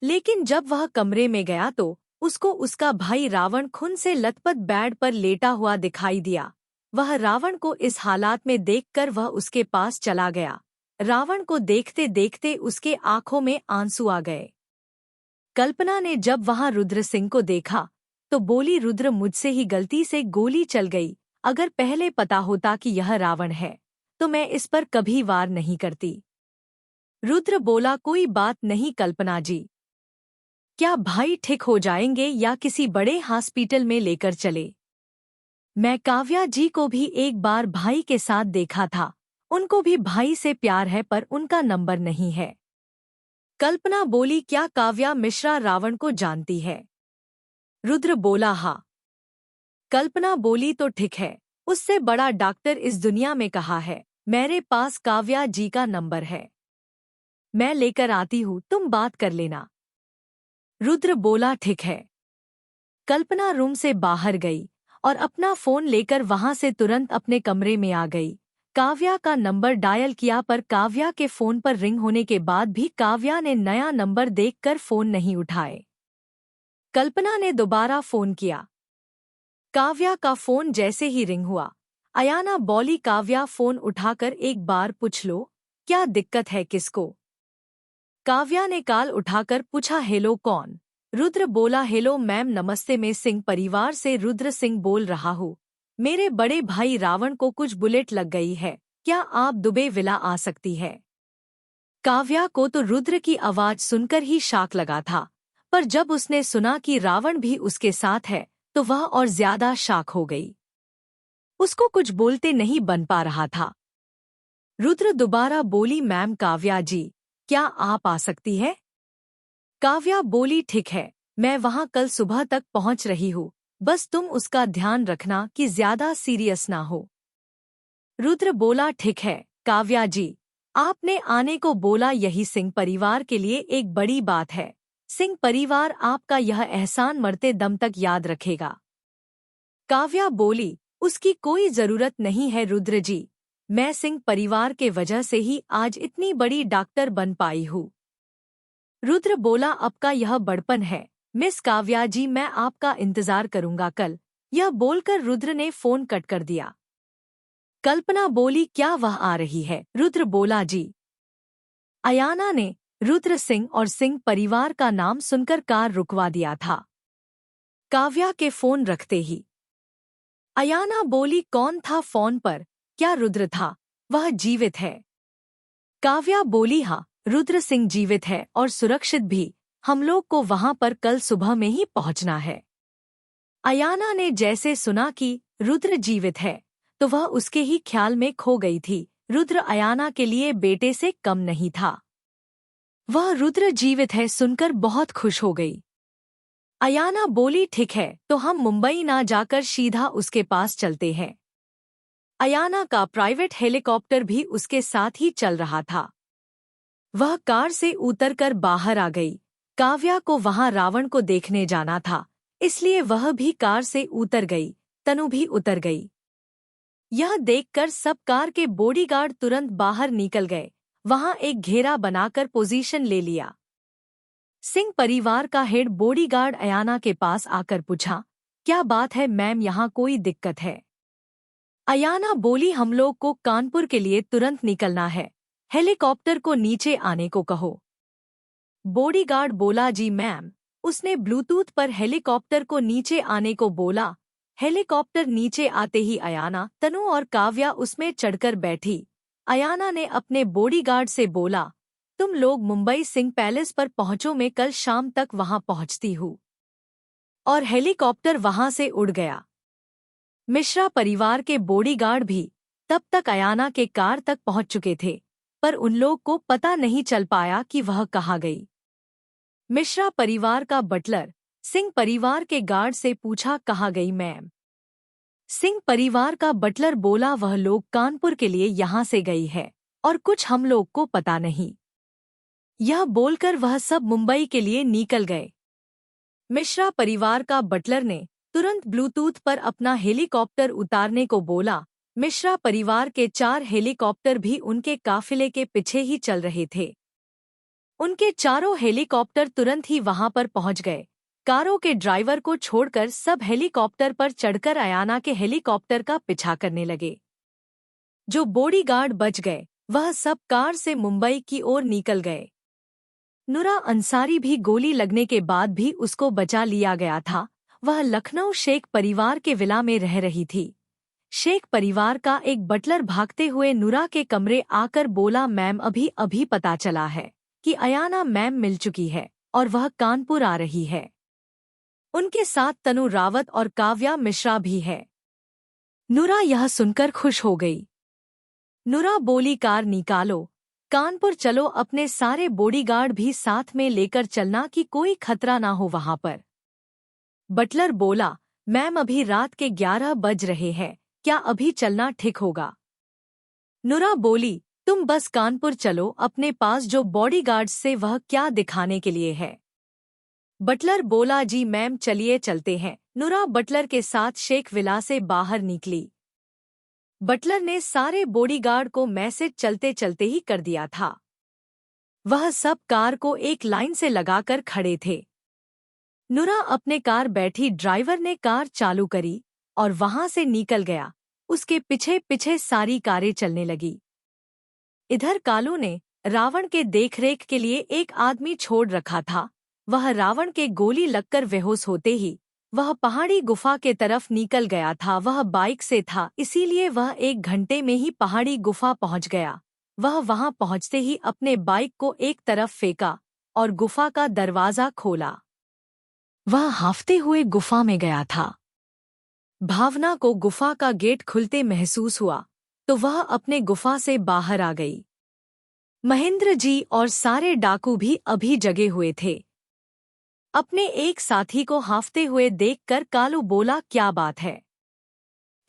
लेकिन जब वह कमरे में गया तो उसको उसका भाई रावण खून से लथपथ बेड पर लेटा हुआ दिखाई दिया। वह रावण को इस हालात में देखकर वह उसके पास चला गया। रावण को देखते देखते उसके आंखों में आंसू आ गए। कल्पना ने जब वहां रुद्र सिंह को देखा तो बोली, रुद्र मुझसे ही गलती से गोली चल गई, अगर पहले पता होता कि यह रावण है तो मैं इस पर कभी वार नहीं करती। रुद्र बोला, कोई बात नहीं कल्पना जी, क्या भाई ठीक हो जाएंगे या किसी बड़े हॉस्पिटल में लेकर चले। मैं काव्या जी को भी एक बार भाई के साथ देखा था, उनको भी भाई से प्यार है पर उनका नंबर नहीं है। कल्पना बोली, क्या काव्या मिश्रा रावण को जानती है? रुद्र बोला, हाँ। कल्पना बोली, तो ठीक है, उससे बड़ा डॉक्टर इस दुनिया में कहाँ है? मेरे पास काव्या जी का नंबर है, मैं लेकर आती हूँ, तुम बात कर लेना। रुद्र बोला, ठीक है। कल्पना रूम से बाहर गई और अपना फोन लेकर वहां से तुरंत अपने कमरे में आ गई। काव्या का नंबर डायल किया पर काव्या के फोन पर रिंग होने के बाद भी काव्या ने नया नंबर देखकर फोन नहीं उठाए। कल्पना ने दोबारा फोन किया। काव्या का फोन जैसे ही रिंग हुआ, अयाना बोली, काव्या फोन उठाकर एक बार पूछ लो, क्या दिक्कत है किसको? काव्या ने कॉल उठाकर पूछा, हेलो कौन? रुद्र बोला, हेलो मैम नमस्ते, मैं सिंह परिवार से रुद्र सिंह बोल रहा हूँ। मेरे बड़े भाई रावण को कुछ बुलेट लग गई है, क्या आप दुबे विला आ सकती है? काव्या को तो रुद्र की आवाज सुनकर ही शॉक लगा था, पर जब उसने सुना कि रावण भी उसके साथ है तो वह और ज्यादा शॉक हो गई। उसको कुछ बोलते नहीं बन पा रहा था। रुद्र दोबारा बोली, मैम काव्या जी, क्या आप आ सकती है? काव्या बोली, ठीक है, मैं वहां कल सुबह तक पहुंच रही हूँ, बस तुम उसका ध्यान रखना कि ज्यादा सीरियस ना हो। रुद्र बोला, ठीक है काव्या जी, आपने आने को बोला, यही सिंह परिवार के लिए एक बड़ी बात है। सिंह परिवार आपका यह एहसान मरते दम तक याद रखेगा। काव्या बोली, उसकी कोई जरूरत नहीं है रुद्र जी, मैं सिंह परिवार के वजह से ही आज इतनी बड़ी डॉक्टर बन पाई हूँ। रुद्र बोला, आपका यह बड़पन है मिस काव्या जी, मैं आपका इंतजार करूंगा कल। यह बोलकर रुद्र ने फोन कट कर दिया। कल्पना बोली, क्या वह आ रही है? रुद्र बोला, जी। अयाना ने रुद्र सिंह और सिंह परिवार का नाम सुनकर कार रुकवा दिया था। काव्या के फोन रखते ही अयाना बोली, कौन था फोन पर? क्या रुद्र था? वह जीवित है? काव्या बोली, हाँ, रुद्र सिंह जीवित है और सुरक्षित भी। हम लोग को वहां पर कल सुबह में ही पहुंचना है। अयाना ने जैसे सुना कि रुद्र जीवित है तो वह उसके ही ख्याल में खो गई थी। रुद्र अयाना के लिए बेटे से कम नहीं था। वह रुद्र जीवित है सुनकर बहुत खुश हो गई। अयाना बोली, ठीक है, तो हम मुंबई ना जाकर सीधा उसके पास चलते हैं। अयाना का प्राइवेट हेलीकॉप्टर भी उसके साथ ही चल रहा था। वह कार से उतरकर बाहर आ गई। काव्या को वहां रावण को देखने जाना था, इसलिए वह भी कार से उतर गई। तनु भी उतर गई। यह देखकर सब कार के बॉडीगार्ड तुरंत बाहर निकल गए। वहां एक घेरा बनाकर पोजीशन ले लिया। सिंह परिवार का हेड बॉडीगार्ड अयाना के पास आकर पूछा, क्या बात है मैम, यहाँ कोई दिक्कत है? अयाना बोली, हम लोग को कानपुर के लिए तुरंत निकलना है, हेलीकॉप्टर को नीचे आने को कहो। बॉडीगार्ड बोला, जी मैम। उसने ब्लूटूथ पर हेलीकॉप्टर को नीचे आने को बोला। हेलीकॉप्टर नीचे आते ही अयाना, तनु और काव्या उसमें चढ़कर बैठी। अयाना ने अपने बॉडीगार्ड से बोला, तुम लोग मुंबई सिंह पैलेस पर पहुंचो, मैं कल शाम तक वहां पहुंचती हूँ। और हेलीकॉप्टर वहां से उड़ गया। मिश्रा परिवार के बॉडीगार्ड भी तब तक अयाना के कार तक पहुंच चुके थे, पर उन लोग को पता नहीं चल पाया कि वह कहाँ गई। मिश्रा परिवार का बटलर सिंह परिवार के गार्ड से पूछा, कहाँ गई मैम? सिंह परिवार का बटलर बोला, वह लोग कानपुर के लिए यहाँ से गई है और कुछ हम लोग को पता नहीं। यह बोलकर वह सब मुंबई के लिए निकल गए। मिश्रा परिवार का बटलर ने तुरंत ब्लूटूथ पर अपना हेलीकॉप्टर उतारने को बोला। मिश्रा परिवार के 4 हेलीकॉप्टर भी उनके काफिले के पीछे ही चल रहे थे। उनके चारों हेलीकॉप्टर तुरंत ही वहां पर पहुंच गए। कारों के ड्राइवर को छोड़कर सब हेलीकॉप्टर पर चढ़कर अयाना के हेलीकॉप्टर का पीछा करने लगे। जो बॉडीगार्ड बच गए वह सब कार से मुंबई की ओर निकल गए। नुरा अंसारी भी गोली लगने के बाद भी उसको बचा लिया गया था। वह लखनऊ शेख परिवार के विला में रह रही थी। शेख परिवार का एक बटलर भागते हुए नुरा के कमरे आकर बोला, मैम अभी अभी पता चला है कि अयाना मैम मिल चुकी है और वह कानपुर आ रही है। उनके साथ तनु रावत और काव्या मिश्रा भी है। नुरा यह सुनकर खुश हो गई। नुरा बोली, कार निकालो, कानपुर चलो, अपने सारे बॉडीगार्ड भी साथ में लेकर चलना कि कोई खतरा ना हो वहां पर। बटलर बोला, मैम अभी रात के 11 बज रहे हैं, क्या अभी चलना ठीक होगा? नुरा बोली, तुम बस कानपुर चलो, अपने पास जो बॉडीगार्ड्स से वह क्या दिखाने के लिए है? बटलर बोला, जी मैम चलिए चलते हैं। नुरा बटलर के साथ शेख विला से बाहर निकली। बटलर ने सारे बॉडीगार्ड को मैसेज चलते चलते ही कर दिया था। वह सब कार को एक लाइन से लगाकर खड़े थे। नुरा अपने कार बैठी, ड्राइवर ने कार चालू करी और वहां से निकल गया। उसके पीछे पीछे सारी कारें चलने लगी। इधर कालू ने रावण के देखरेख के लिए एक आदमी छोड़ रखा था। वह रावण के गोली लगकर बेहोश होते ही वह पहाड़ी गुफा के तरफ निकल गया था। वह बाइक से था, इसीलिए वह 1 घंटे में ही पहाड़ी गुफा पहुंच गया। वह वहां पहुंचते ही अपने बाइक को एक तरफ फेंका और गुफा का दरवाजा खोला। वह हांफते हुए गुफा में गया था। भावना को गुफा का गेट खुलते महसूस हुआ तो वह अपने गुफा से बाहर आ गई। महेंद्र जी और सारे डाकू भी अभी जगे हुए थे। अपने एक साथी को हांफते हुए देखकर कालू बोला, क्या बात है?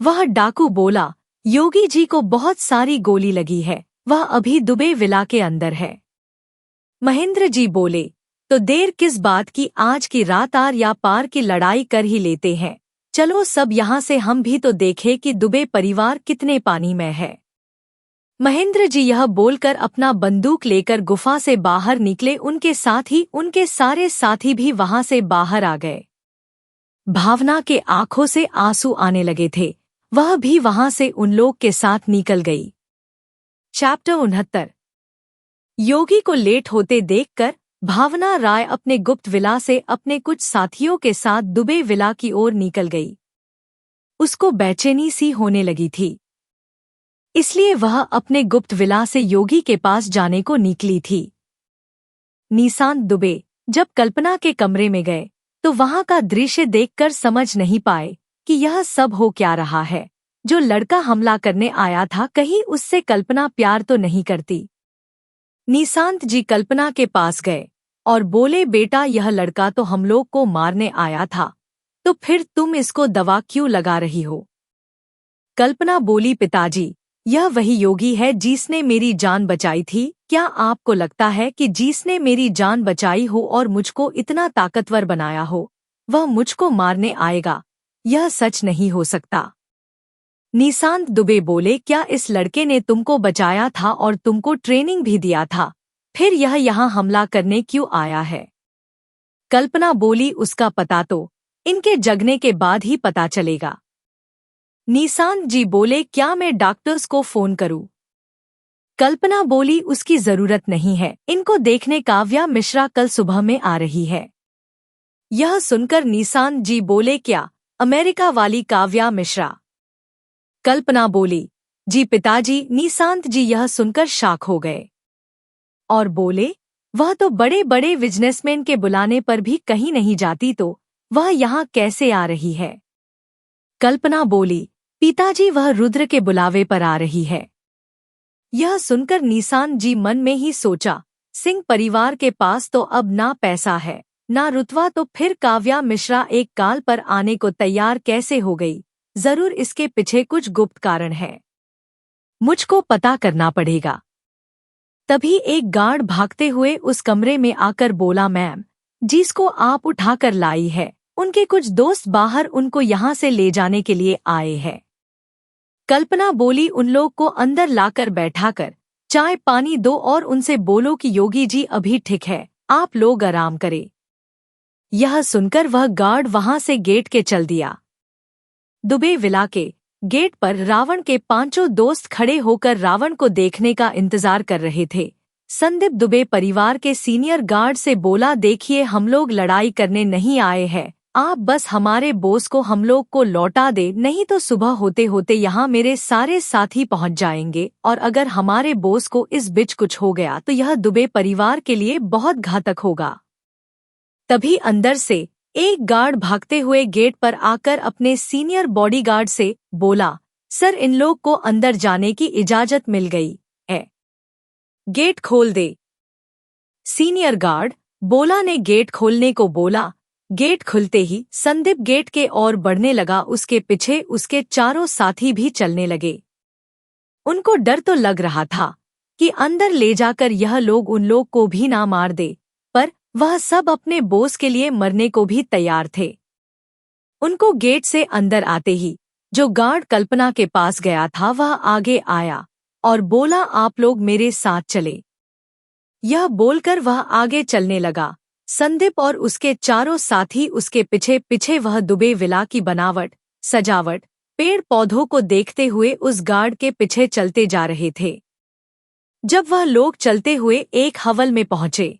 वह डाकू बोला, योगी जी को बहुत सारी गोली लगी है, वह अभी दुबे विला के अंदर है। महेंद्र जी बोले, तो देर किस बात की, आज की रात आर या पार की लड़ाई कर ही लेते हैं। चलो सब यहाँ से, हम भी तो देखें कि दुबे परिवार कितने पानी में है। महेंद्र जी यह बोलकर अपना बंदूक लेकर गुफा से बाहर निकले। उनके साथ ही उनके सारे साथी भी वहां से बाहर आ गए। भावना के आंखों से आंसू आने लगे थे, वह भी वहां से उन लोग के साथ निकल गई। चैप्टर 69। योगी को लेट होते देखकर भावना राय अपने गुप्त विला से अपने कुछ साथियों के साथ दुबे विला की ओर निकल गई। उसको बेचैनी सी होने लगी थी, इसलिए वह अपने गुप्त विला से योगी के पास जाने को निकली थी। निशांत दुबे जब कल्पना के कमरे में गए तो वहां का दृश्य देखकर समझ नहीं पाए कि यह सब हो क्या रहा है। जो लड़का हमला करने आया था, कहीं उससे कल्पना प्यार तो नहीं करती? निशांत जी कल्पना के पास गए और बोले, बेटा यह लड़का तो हम लोग को मारने आया था, तो फिर तुम इसको दवा क्यों लगा रही हो? कल्पना बोली, पिताजी यह वही योगी है जिसने मेरी जान बचाई थी। क्या आपको लगता है कि जिसने मेरी जान बचाई हो और मुझको इतना ताकतवर बनाया हो, वह मुझको मारने आएगा? यह सच नहीं हो सकता। निशांत दुबे बोले, क्या इस लड़के ने तुमको बचाया था और तुमको ट्रेनिंग भी दिया था, फिर यह यहाँ हमला करने क्यों आया है? कल्पना बोली, उसका पता तो इनके जगने के बाद ही पता चलेगा। निशांत जी बोले, क्या मैं डॉक्टर्स को फोन करूं? कल्पना बोली, उसकी जरूरत नहीं है, इनको देखने काव्या मिश्रा कल सुबह में आ रही है। यह सुनकर निशांत जी बोले, क्या अमेरिका वाली काव्या मिश्रा? कल्पना बोली, जी पिताजी। निशांत जी यह सुनकर शॉक हो गए और बोले, वह तो बड़े बड़े बिजनेसमैन के बुलाने पर भी कहीं नहीं जाती, तो वह यहाँ कैसे आ रही है? कल्पना बोली, पिताजी वह रुद्र के बुलावे पर आ रही है। यह सुनकर निशांत जी मन में ही सोचा, सिंह परिवार के पास तो अब ना पैसा है ना रुतबा, तो फिर काव्या मिश्रा एक काल पर आने को तैयार कैसे हो गई? जरूर इसके पीछे कुछ गुप्त कारण है, मुझको पता करना पड़ेगा। तभी एक गार्ड भागते हुए उस कमरे में आकर बोला, मैम जिसको आप उठाकर लाई है, उनके कुछ दोस्त बाहर उनको यहाँ से ले जाने के लिए आए हैं। कल्पना बोली, उन लोग को अंदर लाकर बैठाकर चाय पानी दो और उनसे बोलो कि योगी जी अभी ठीक है, आप लोग आराम करें। यह सुनकर वह गार्ड वहां से गेट के चल दिया। दुबे विला के गेट पर रावण के 5 दोस्त खड़े होकर रावण को देखने का इंतजार कर रहे थे। संदीप दुबे परिवार के सीनियर गार्ड से बोला, देखिए हम लोग लड़ाई करने नहीं आए हैं, आप बस हमारे बॉस को हम लोग को लौटा दे, नहीं तो सुबह होते होते यहाँ मेरे सारे साथी पहुँच जाएंगे और अगर हमारे बॉस को इस बीच कुछ हो गया तो यह दुबे परिवार के लिए बहुत घातक होगा। तभी अंदर से एक गार्ड भागते हुए गेट पर आकर अपने सीनियर बॉडीगार्ड से बोला, सर, इन लोग को अंदर जाने की इजाजत मिल गई है। गेट खोल दे। सीनियर गार्ड बोला ने गेट खोलने को बोला। गेट खुलते ही संदीप गेट के ओर बढ़ने लगा। उसके पीछे उसके चारों साथी भी चलने लगे। उनको डर तो लग रहा था कि अंदर ले जाकर यह लोग उन लोग को भी ना मार दे, पर वह सब अपने बॉस के लिए मरने को भी तैयार थे। उनको गेट से अंदर आते ही जो गार्ड कल्पना के पास गया था वह आगे आया और बोला, आप लोग मेरे साथ चले। यह बोलकर वह आगे चलने लगा। संदीप और उसके चारों साथी उसके पीछे पीछे। वह दुबे विला की बनावट, सजावट, पेड़ पौधों को देखते हुए उस गार्ड के पीछे चलते जा रहे थे। जब वह लोग चलते हुए एक हवल में पहुंचे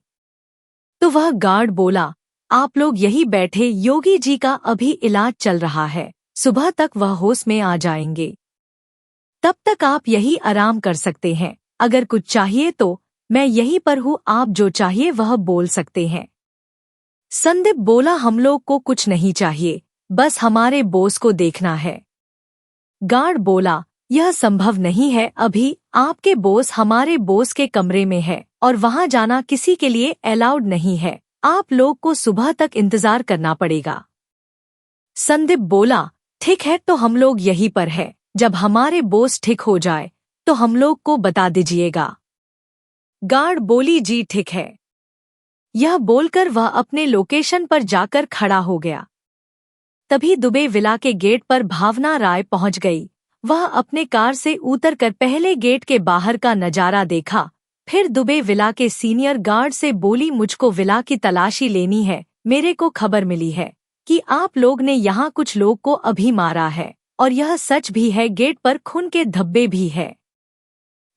तो वह गार्ड बोला, आप लोग यही बैठे, योगी जी का अभी इलाज चल रहा है, सुबह तक वह होश में आ जाएंगे। तब तक आप यही आराम कर सकते हैं। अगर कुछ चाहिए तो मैं यहीं पर हूँ, आप जो चाहिए वह बोल सकते हैं। संदीप बोला, हम लोग को कुछ नहीं चाहिए, बस हमारे बॉस को देखना है। गार्ड बोला, यह संभव नहीं है, अभी आपके बॉस हमारे बॉस के कमरे में है और वहां जाना किसी के लिए अलाउड नहीं है। आप लोग को सुबह तक इंतजार करना पड़ेगा। संदीप बोला, ठीक है, तो हम लोग यहीं पर है, जब हमारे बॉस ठीक हो जाए तो हम लोग को बता दीजिएगा। गार्ड बोली, जी ठीक है। यह बोलकर वह अपने लोकेशन पर जाकर खड़ा हो गया। तभी दुबे विला के गेट पर भावना राय पहुंच गई। वह अपने कार से उतरकर पहले गेट के बाहर का नजारा देखा, फिर दुबे विला के सीनियर गार्ड से बोली, मुझको विला की तलाशी लेनी है। मेरे को खबर मिली है कि आप लोग ने यहाँ कुछ लोग को अभी मारा है और यह सच भी है, गेट पर खून के धब्बे भी है।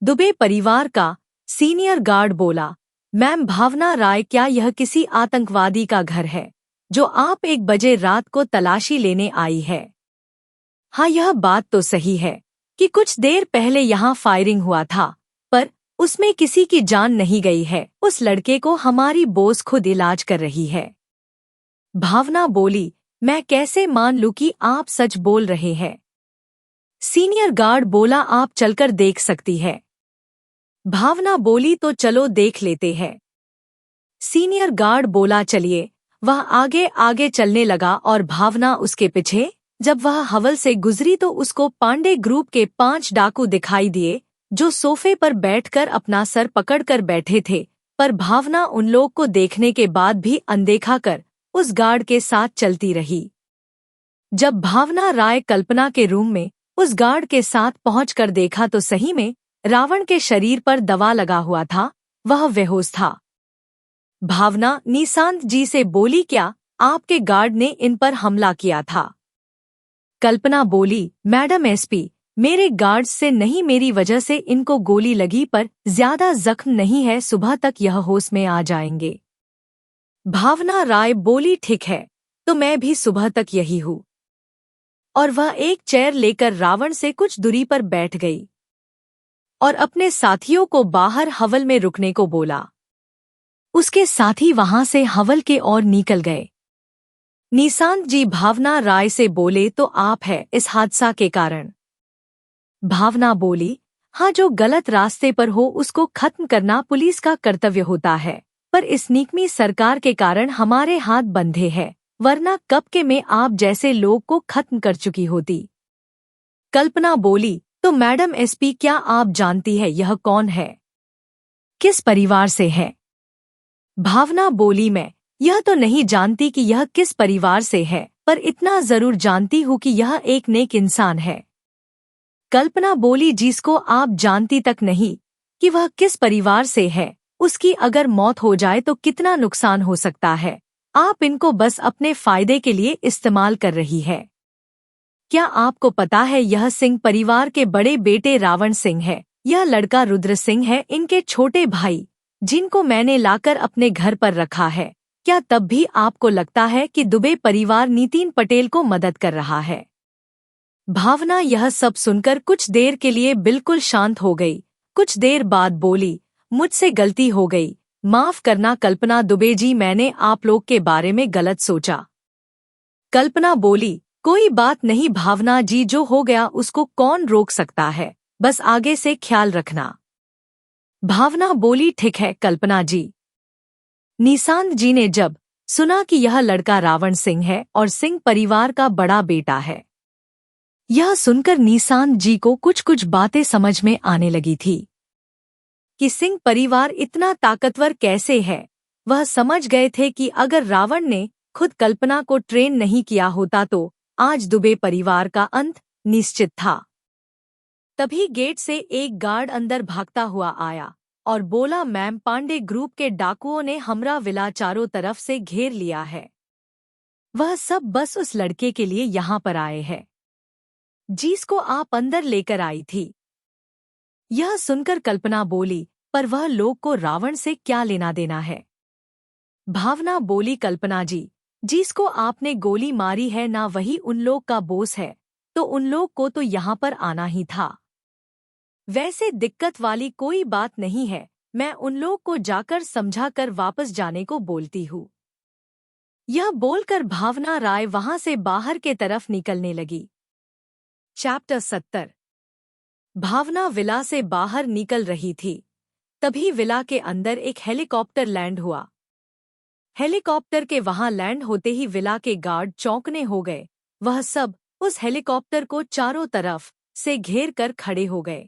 दुबे परिवार का सीनियर गार्ड बोला, मैम भावना राय, क्या यह किसी आतंकवादी का घर है जो आप 1 बजे रात को तलाशी लेने आई है? हाँ, यह बात तो सही है कि कुछ देर पहले यहाँ फायरिंग हुआ था, पर उसमें किसी की जान नहीं गई है। उस लड़के को हमारी बॉस खुद इलाज कर रही है। भावना बोली, मैं कैसे मान लूं कि आप सच बोल रहे हैं? सीनियर गार्ड बोला, आप चलकर देख सकती है। भावना बोली, तो चलो देख लेते हैं। सीनियर गार्ड बोला, चलिए। वह आगे आगे चलने लगा और भावना उसके पीछे। जब वह हवल से गुजरी तो उसको पांडे ग्रुप के 5 डाकू दिखाई दिए जो सोफे पर बैठकर अपना सर पकड़कर बैठे थे, पर भावना उन लोग को देखने के बाद भी अनदेखा कर उस गार्ड के साथ चलती रही। जब भावना राय कल्पना के रूम में उस गार्ड के साथ पहुंचकर देखा तो सही में रावण के शरीर पर दवा लगा हुआ था, वह बेहोश था। भावना निशांत जी से बोली, क्या आपके गार्ड ने इन पर हमला किया था? कल्पना बोली, मैडम एसपी, मेरे गार्ड्स से नहीं, मेरी वजह से इनको गोली लगी, पर ज्यादा जख्म नहीं है, सुबह तक यह होश में आ जाएंगे। भावना राय बोली, ठीक है, तो मैं भी सुबह तक यही हूँ। और वह एक चेयर लेकर रावण से कुछ दूरी पर बैठ गई और अपने साथियों को बाहर हवल में रुकने को बोला। उसके साथी वहां से हवल के ओर निकल गए। निशांत जी भावना राय से बोले, तो आप है इस हादसा के कारण? भावना बोली, हाँ, जो गलत रास्ते पर हो उसको खत्म करना पुलिस का कर्तव्य होता है, पर इस निकमी सरकार के कारण हमारे हाथ बंधे हैं, वरना कब के मैं आप जैसे लोग को खत्म कर चुकी होती। कल्पना बोली, तो मैडम एसपी, क्या आप जानती है यह कौन है, किस परिवार से है? भावना बोली, मैं यह तो नहीं जानती कि यह किस परिवार से है, पर इतना जरूर जानती हूँ कि यह एक नेक इंसान है। कल्पना बोली, जिसको आप जानती तक नहीं कि वह किस परिवार से है, उसकी अगर मौत हो जाए तो कितना नुकसान हो सकता है। आप इनको बस अपने फायदे के लिए इस्तेमाल कर रही है। क्या आपको पता है यह सिंह परिवार के बड़े बेटे रावण सिंह है, यह लड़का रुद्र सिंह है इनके छोटे भाई, जिनको मैंने लाकर अपने घर पर रखा है। क्या तब भी आपको लगता है कि दुबे परिवार नितिन पटेल को मदद कर रहा है? भावना यह सब सुनकर कुछ देर के लिए बिल्कुल शांत हो गई। कुछ देर बाद बोली, मुझसे गलती हो गई, माफ करना कल्पना दुबे जी, मैंने आप लोग के बारे में गलत सोचा। कल्पना बोली, कोई बात नहीं भावना जी, जो हो गया उसको कौन रोक सकता है, बस आगे से ख्याल रखना। भावना बोली, ठीक है कल्पना जी। निशांत जी ने जब सुना कि यह लड़का रावण सिंह है और सिंह परिवार का बड़ा बेटा है, यह सुनकर निशांत जी को कुछ कुछ बातें समझ में आने लगी थी कि सिंह परिवार इतना ताकतवर कैसे है। वह समझ गए थे कि अगर रावण ने खुद कल्पना को ट्रेन नहीं किया होता तो आज दुबे परिवार का अंत निश्चित था। तभी गेट से एक गार्ड अंदर भागता हुआ आया और बोला, मैम, पांडे ग्रुप के डाकुओं ने हमरा विला चारों तरफ से घेर लिया है। वह सब बस उस लड़के के लिए यहाँ पर आए हैं जिसको आप अंदर लेकर आई थी। यह सुनकर कल्पना बोली, पर वह लोग को रावण से क्या लेना देना है? भावना बोली, कल्पना जी, जिसको आपने गोली मारी है ना वही उन लोग का बोस है, तो उन लोग को तो यहाँ पर आना ही था। वैसे दिक्कत वाली कोई बात नहीं है, मैं उन लोग को जाकर समझा कर वापस जाने को बोलती हूँ। यह बोलकर भावना राय वहां से बाहर के तरफ निकलने लगी। चैप्टर 70। भावना विला से बाहर निकल रही थी, तभी विला के अंदर एक हेलीकॉप्टर लैंड हुआ। हेलीकॉप्टर के वहां लैंड होते ही विला के गार्ड चौंकने हो गए। वह सब उस हेलीकॉप्टर को चारों तरफ से घेर कर खड़े हो गए।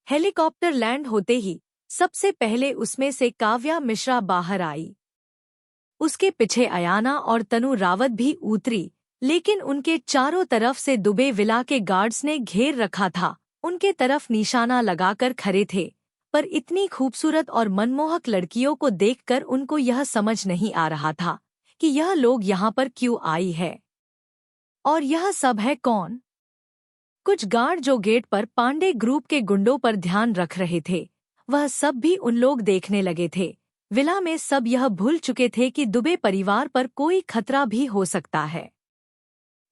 हेलीकॉप्टर लैंड होते ही सबसे पहले उसमें से काव्या मिश्रा बाहर आई। उसके पीछे अयाना और तनु रावत भी उतरी, लेकिन उनके चारों तरफ से दुबे विला के गार्ड्स ने घेर रखा था, उनके तरफ निशाना लगाकर खड़े थे। पर इतनी खूबसूरत और मनमोहक लड़कियों को देखकर उनको यह समझ नहीं आ रहा था कि यह लोग यहाँ पर क्यों आई है और यह सब है कौन। कुछ गार्ड जो गेट पर पांडे ग्रुप के गुंडों पर ध्यान रख रहे थे, वह सब भी उन लोग देखने लगे थे। विला में सब यह भूल चुके थे कि दुबे परिवार पर कोई खतरा भी हो सकता है।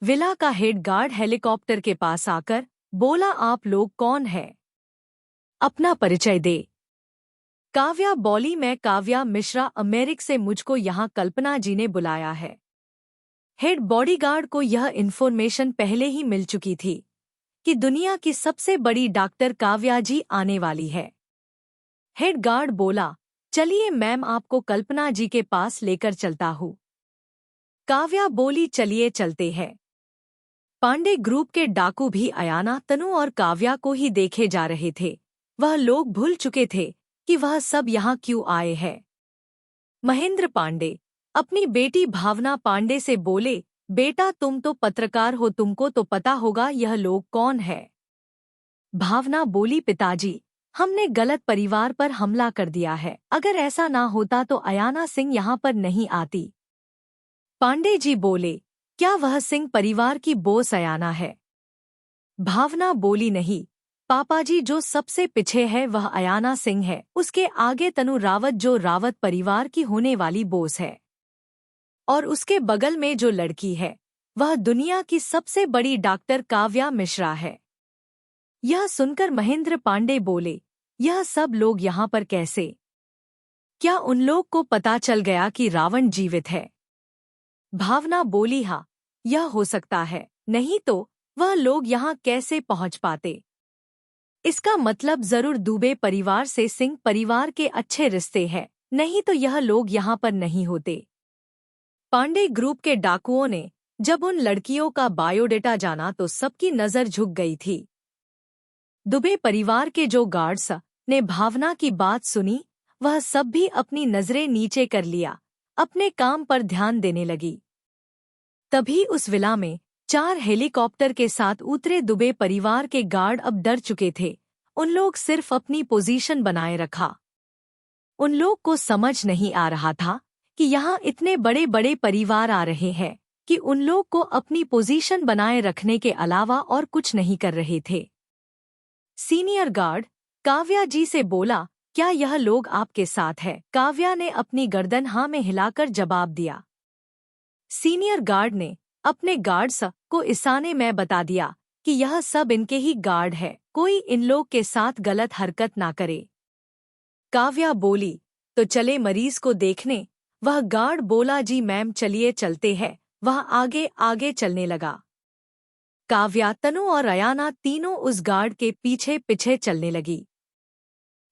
विला का हेड गार्ड हेलीकॉप्टर के पास आकर बोला, आप लोग कौन है? अपना परिचय दे। काव्या बोली, मैं काव्या मिश्रा, अमेरिका से, मुझको यहाँ कल्पना जी ने बुलाया है। हेड बॉडीगार्ड को यह इन्फॉर्मेशन पहले ही मिल चुकी थी कि दुनिया की सबसे बड़ी डॉक्टर काव्या जी आने वाली है। हेड गार्ड बोला, चलिए मैम, आपको कल्पना जी के पास लेकर चलता हूँ। काव्या बोली, चलिए चलते हैं। पांडे ग्रुप के डाकू भी अयाना, तनु और काव्या को ही देखे जा रहे थे। वह लोग भूल चुके थे कि वह सब यहाँ क्यों आए हैं। महेंद्र पांडे अपनी बेटी भावना पांडे से बोले, बेटा तुम तो पत्रकार हो, तुमको तो पता होगा यह लोग कौन है। भावना बोली, पिताजी, हमने गलत परिवार पर हमला कर दिया है, अगर ऐसा ना होता तो अयाना सिंह यहाँ पर नहीं आती। पांडे जी बोले, क्या वह सिंह परिवार की बोस अयाना है? भावना बोली, नहीं पापाजी, जो सबसे पीछे है वह अयाना सिंह है, उसके आगे तनु रावत जो रावत परिवार की होने वाली बोस है, और उसके बगल में जो लड़की है वह दुनिया की सबसे बड़ी डॉक्टर काव्या मिश्रा है। यह सुनकर महेंद्र पांडे बोले, यह सब लोग यहाँ पर कैसे? क्या उन लोग को पता चल गया कि रावण जीवित है? भावना बोली, हाँ, यह हो सकता है, नहीं तो वह लोग यहाँ कैसे पहुँच पाते? इसका मतलब जरूर दुबे परिवार से सिंह परिवार के अच्छे रिश्ते हैं, नहीं तो यह लोग यहाँ पर नहीं होते। पांडे ग्रुप के डाकुओं ने जब उन लड़कियों का बायोडेटा जाना तो सबकी नजर झुक गई थी। दुबे परिवार के जो गार्ड्स ने भावना की बात सुनी, वह सब भी अपनी नजरें नीचे कर लिया, अपने काम पर ध्यान देने लगी। तभी उस विला में 4 हेलीकॉप्टर के साथ उतरे दुबे परिवार के गार्ड अब डर चुके थे। उन लोग सिर्फ अपनी पोजीशन बनाए रखा। उन लोग को समझ नहीं आ रहा था कि यहाँ इतने बड़े बड़े परिवार आ रहे हैं कि उन लोग को अपनी पोजीशन बनाए रखने के अलावा और कुछ नहीं कर रहे थे। सीनियर गार्ड काव्या जी से बोला, क्या यह लोग आपके साथ है? काव्या ने अपनी गर्दन हाँ में हिलाकर जवाब दिया। सीनियर गार्ड ने अपने गार्ड्स को इशारे में बता दिया कि यह सब इनके ही गार्ड है, कोई इन लोग के साथ गलत हरकत ना करे। काव्या बोली, तो चले मरीज को देखने। वह गार्ड बोला, जी मैम, चलिए चलते हैं, वह आगे आगे चलने लगा। काव्या, तनु और अयाना तीनों उस गार्ड के पीछे पीछे चलने लगी।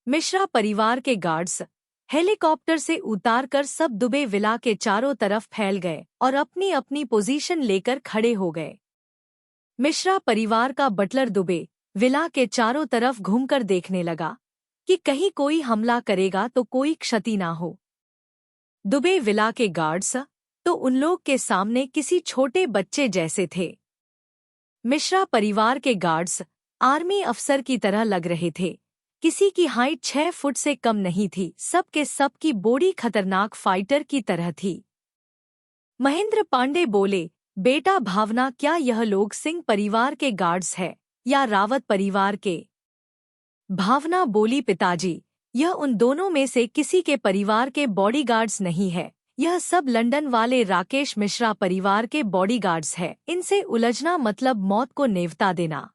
मिश्रा परिवार के गार्ड्स हेलीकॉप्टर से उतारकर सब दुबे विला के चारों तरफ फैल गए और अपनी अपनी पोजीशन लेकर खड़े हो गए। मिश्रा परिवार का बटलर दुबे विला के चारों तरफ घूमकर देखने लगा कि कहीं कोई हमला करेगा तो कोई क्षति ना हो। दुबे विला के गार्ड्स तो उन लोग के सामने किसी छोटे बच्चे जैसे थे। मिश्रा परिवार के गार्ड्स आर्मी अफसर की तरह लग रहे थे। किसी की हाइट 6 फुट से कम नहीं थी। सबके सबकी बॉडी खतरनाक फाइटर की तरह थी। महेंद्र पांडे बोले, बेटा भावना, क्या यह लोग सिंह परिवार के गार्ड्स हैं या रावत परिवार के? भावना बोली, पिताजी, यह उन दोनों में से किसी के परिवार के बॉडीगार्ड्स नहीं है। यह सब लंदन वाले राकेश मिश्रा परिवार के बॉडीगार्ड्स है। इनसे उलझना मतलब मौत को नेवता देना।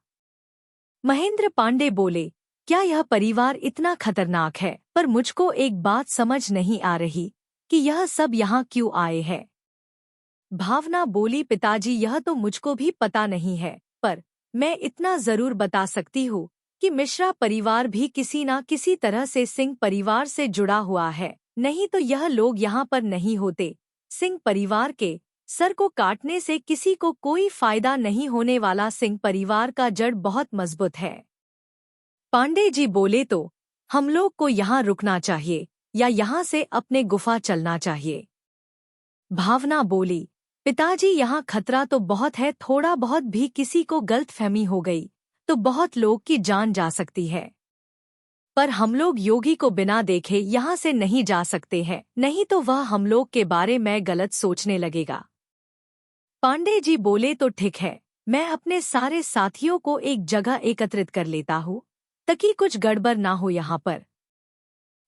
महेंद्र पांडे बोले, क्या यह परिवार इतना खतरनाक है? पर मुझको एक बात समझ नहीं आ रही कि यह सब यहाँ क्यों आए हैं। भावना बोली, पिताजी, यह तो मुझको भी पता नहीं है, पर मैं इतना जरूर बता सकती हूँ कि मिश्रा परिवार भी किसी न किसी तरह से सिंह परिवार से जुड़ा हुआ है, नहीं तो यह लोग यहाँ पर नहीं होते। सिंह परिवार के सर को काटने से किसी को कोई फायदा नहीं होने वाला। सिंह परिवार का जड़ बहुत मजबूत है। पांडे जी बोले, तो हम लोग को यहाँ रुकना चाहिए या यहाँ से अपने गुफा चलना चाहिए? भावना बोली, पिताजी, यहाँ खतरा तो बहुत है। थोड़ा बहुत भी किसी को गलतफहमी हो गई तो बहुत लोग की जान जा सकती है। पर हम लोग योगी को बिना देखे यहाँ से नहीं जा सकते हैं, नहीं तो वह हम लोग के बारे में गलत सोचने लगेगा। पांडे जी बोले, तो ठीक है, मैं अपने सारे साथियों को एक जगह एकत्रित कर लेता हूँ ताकि कुछ गड़बड़ ना हो यहाँ पर।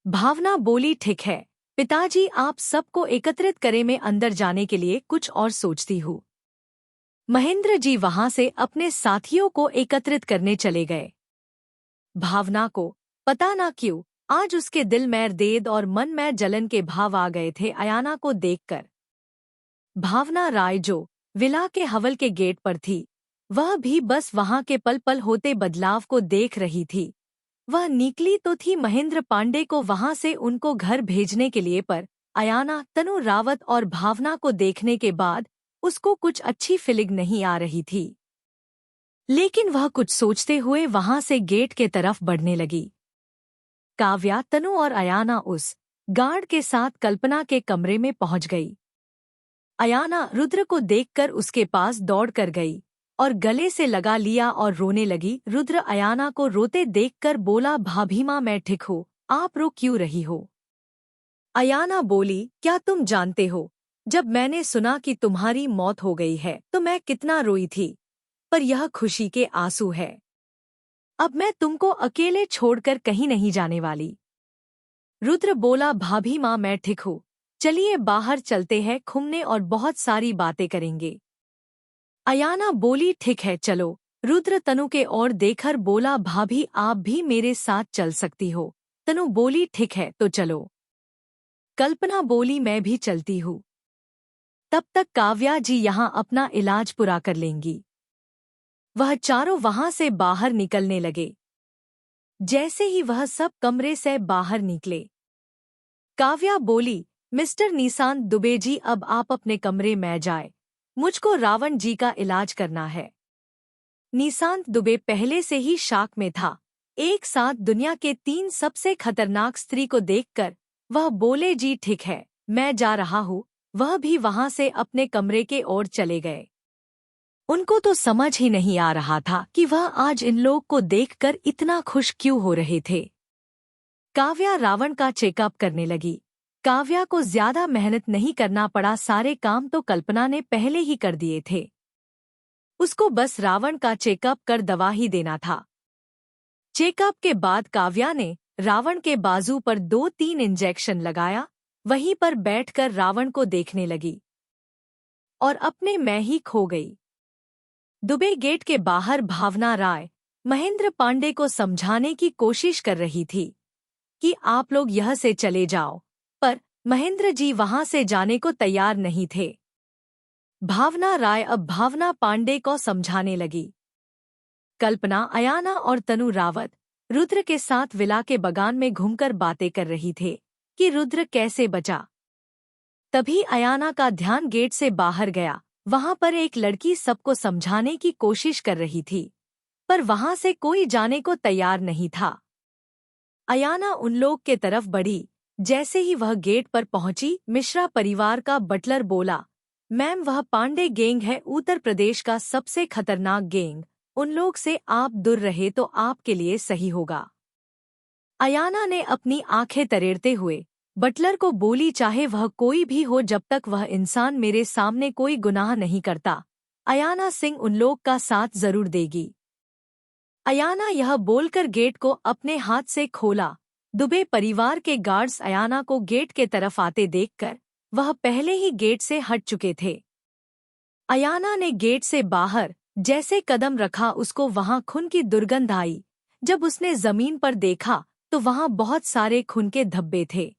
भावना बोली, ठीक है पिताजी, आप सबको एकत्रित करें, मैं अंदर जाने के लिए कुछ और सोचती हूँ। महेंद्र जी वहां से अपने साथियों को एकत्रित करने चले गए। भावना को पता ना क्यों आज उसके दिल में देद और मन में जलन के भाव आ गए थे अयाना को देखकर। भावना राय जो विला के हवल के गेट पर थी, वह भी बस वहां के पल पल होते बदलाव को देख रही थी। वह निकली तो थी महेंद्र पांडे को वहां से उनको घर भेजने के लिए, पर अयाना, तनु रावत और भावना को देखने के बाद उसको कुछ अच्छी फीलिंग नहीं आ रही थी। लेकिन वह कुछ सोचते हुए वहां से गेट के तरफ बढ़ने लगी। काव्या, तनु और अयाना उस गार्ड के साथ कल्पना के कमरे में पहुंच गई। अयाना रुद्र को देखकर उसके पास दौड़ कर गई और गले से लगा लिया और रोने लगी। रुद्र अयाना को रोते देखकर बोला, भाभी माँ, मैं ठीक हूँ, आप रो क्यों रही हो? अयाना बोली, क्या तुम जानते हो, जब मैंने सुना कि तुम्हारी मौत हो गई है तो मैं कितना रोई थी, पर यह खुशी के आंसू है। अब मैं तुमको अकेले छोड़कर कहीं नहीं जाने वाली। रुद्र बोला, भाभी माँ, मैं ठीक हूँ, चलिए बाहर चलते हैं घूमने और बहुत सारी बातें करेंगे। अयाना बोली, ठीक है चलो। रुद्र तनु के ओर देखकर बोला, भाभी आप भी मेरे साथ चल सकती हो। तनु बोली, ठीक है तो चलो। कल्पना बोली, मैं भी चलती हूँ, तब तक काव्या जी यहाँ अपना इलाज पूरा कर लेंगी। वह चारों वहां से बाहर निकलने लगे। जैसे ही वह सब कमरे से बाहर निकले, काव्या बोली, मिस्टर निशांत दुबे जी, अब आप अपने कमरे में जाए, मुझको रावण जी का इलाज करना है। निशांत दुबे पहले से ही शाक में था। एक साथ दुनिया के 3 सबसे खतरनाक स्त्री को देखकर वह बोले, जी ठीक है, मैं जा रहा हूँ। वह भी वहां से अपने कमरे के ओर चले गए। उनको तो समझ ही नहीं आ रहा था कि वह आज इन लोग को देखकर इतना खुश क्यों हो रहे थे। काव्या रावण का चेकअप करने लगी। काव्या को ज्यादा मेहनत नहीं करना पड़ा, सारे काम तो कल्पना ने पहले ही कर दिए थे। उसको बस रावण का चेकअप कर दवा ही देना था। चेकअप के बाद काव्या ने रावण के बाजू पर 2-3 इंजेक्शन लगाया, वहीं पर बैठकर रावण को देखने लगी और अपने में ही खो गई। दुबे गेट के बाहर भावना राय महेंद्र पांडे को समझाने की कोशिश कर रही थी कि आप लोग यह से चले जाओ, पर महेंद्र जी वहां से जाने को तैयार नहीं थे। भावना राय अब भावना पांडे को समझाने लगी। कल्पना, अयाना और तनु रावत रुद्र के साथ विला के बगान में घूमकर बातें कर रही थे कि रुद्र कैसे बचा। तभी अयाना का ध्यान गेट से बाहर गया। वहां पर एक लड़की सबको समझाने की कोशिश कर रही थी, पर वहां से कोई जाने को तैयार नहीं था। अयाना उन लोग के तरफ बढ़ी। जैसे ही वह गेट पर पहुंची, मिश्रा परिवार का बटलर बोला, मैम वह पांडे गैंग है, उत्तर प्रदेश का सबसे खतरनाक गैंग। उन लोग से आप दूर रहे तो आपके लिए सही होगा। अयाना ने अपनी आंखें तरेड़ते हुए बटलर को बोली, चाहे वह कोई भी हो, जब तक वह इंसान मेरे सामने कोई गुनाह नहीं करता, अयाना सिंह उन लोग का साथ जरूर देगी। अयाना यह बोलकर गेट को अपने हाथ से खोला। दुबे परिवार के गार्ड्स अयाना को गेट के तरफ आते देखकर वह पहले ही गेट से हट चुके थे। अयाना ने गेट से बाहर जैसे कदम रखा, उसको वहां खून की दुर्गंध आई। जब उसने जमीन पर देखा तो वहां बहुत सारे खून के धब्बे थे।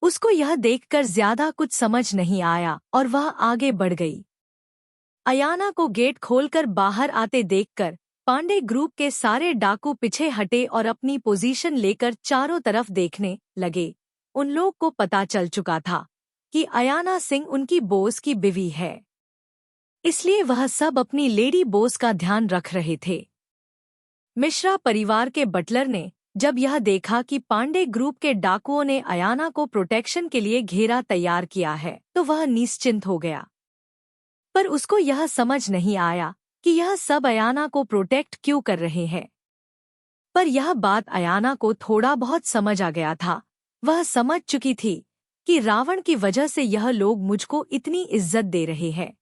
उसको यह देखकर ज्यादा कुछ समझ नहीं आया और वह आगे बढ़ गई। अयाना को गेट खोलकर बाहर आते देखकर पांडे ग्रुप के सारे डाकू पीछे हटे और अपनी पोजीशन लेकर चारों तरफ देखने लगे। उन लोग को पता चल चुका था कि अयाना सिंह उनकी बॉस की बीवी है, इसलिए वह सब अपनी लेडी बॉस का ध्यान रख रहे थे। मिश्रा परिवार के बटलर ने जब यह देखा कि पांडे ग्रुप के डाकुओं ने अयाना को प्रोटेक्शन के लिए घेरा तैयार किया है, तो वह निश्चिंत हो गया। पर उसको यह समझ नहीं आया कि यह सब अयाना को प्रोटेक्ट क्यों कर रहे हैं। पर यह बात अयाना को थोड़ा बहुत समझ आ गया था। वह समझ चुकी थी कि रावण की वजह से यह लोग मुझको इतनी इज्जत दे रहे हैं।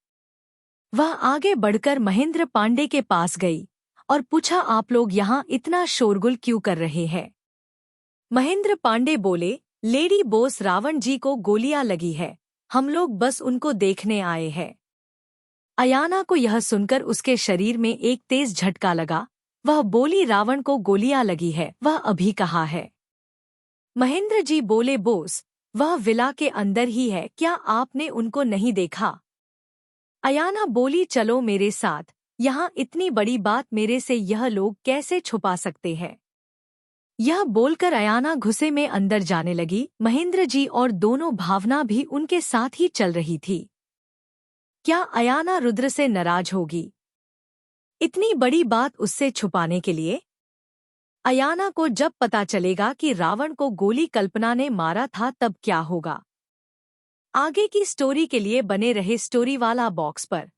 वह आगे बढ़कर महेंद्र पांडे के पास गई और पूछा, आप लोग यहाँ इतना शोरगुल क्यों कर रहे हैं? महेंद्र पांडे बोले, लेडी बॉस रावण जी को गोलियां लगी है, हम लोग बस उनको देखने आए हैं। अयाना को यह सुनकर उसके शरीर में एक तेज झटका लगा। वह बोली, रावण को गोलियां लगी है, वह अभी कहाँ है? महेंद्र जी बोले, बॉस वह विला के अंदर ही है, क्या आपने उनको नहीं देखा? अयाना बोली, चलो मेरे साथ, यहाँ इतनी बड़ी बात मेरे से यह लोग कैसे छुपा सकते हैं? यह बोलकर अयाना गुस्से में अंदर जाने लगी। महेंद्र जी और दोनों भावना भी उनके साथ ही चल रही थी। क्या अयाना रुद्र से नाराज होगी इतनी बड़ी बात उससे छुपाने के लिए? अयाना को जब पता चलेगा कि रावण को गोली कल्पना ने मारा था, तब क्या होगा? आगे की स्टोरी के लिए बने रहे स्टोरी वाला बॉक्स पर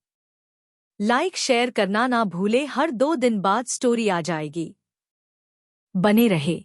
लाइक शेयर करना ना भूले। हर 2 दिन बाद स्टोरी आ जाएगी, बने रहे।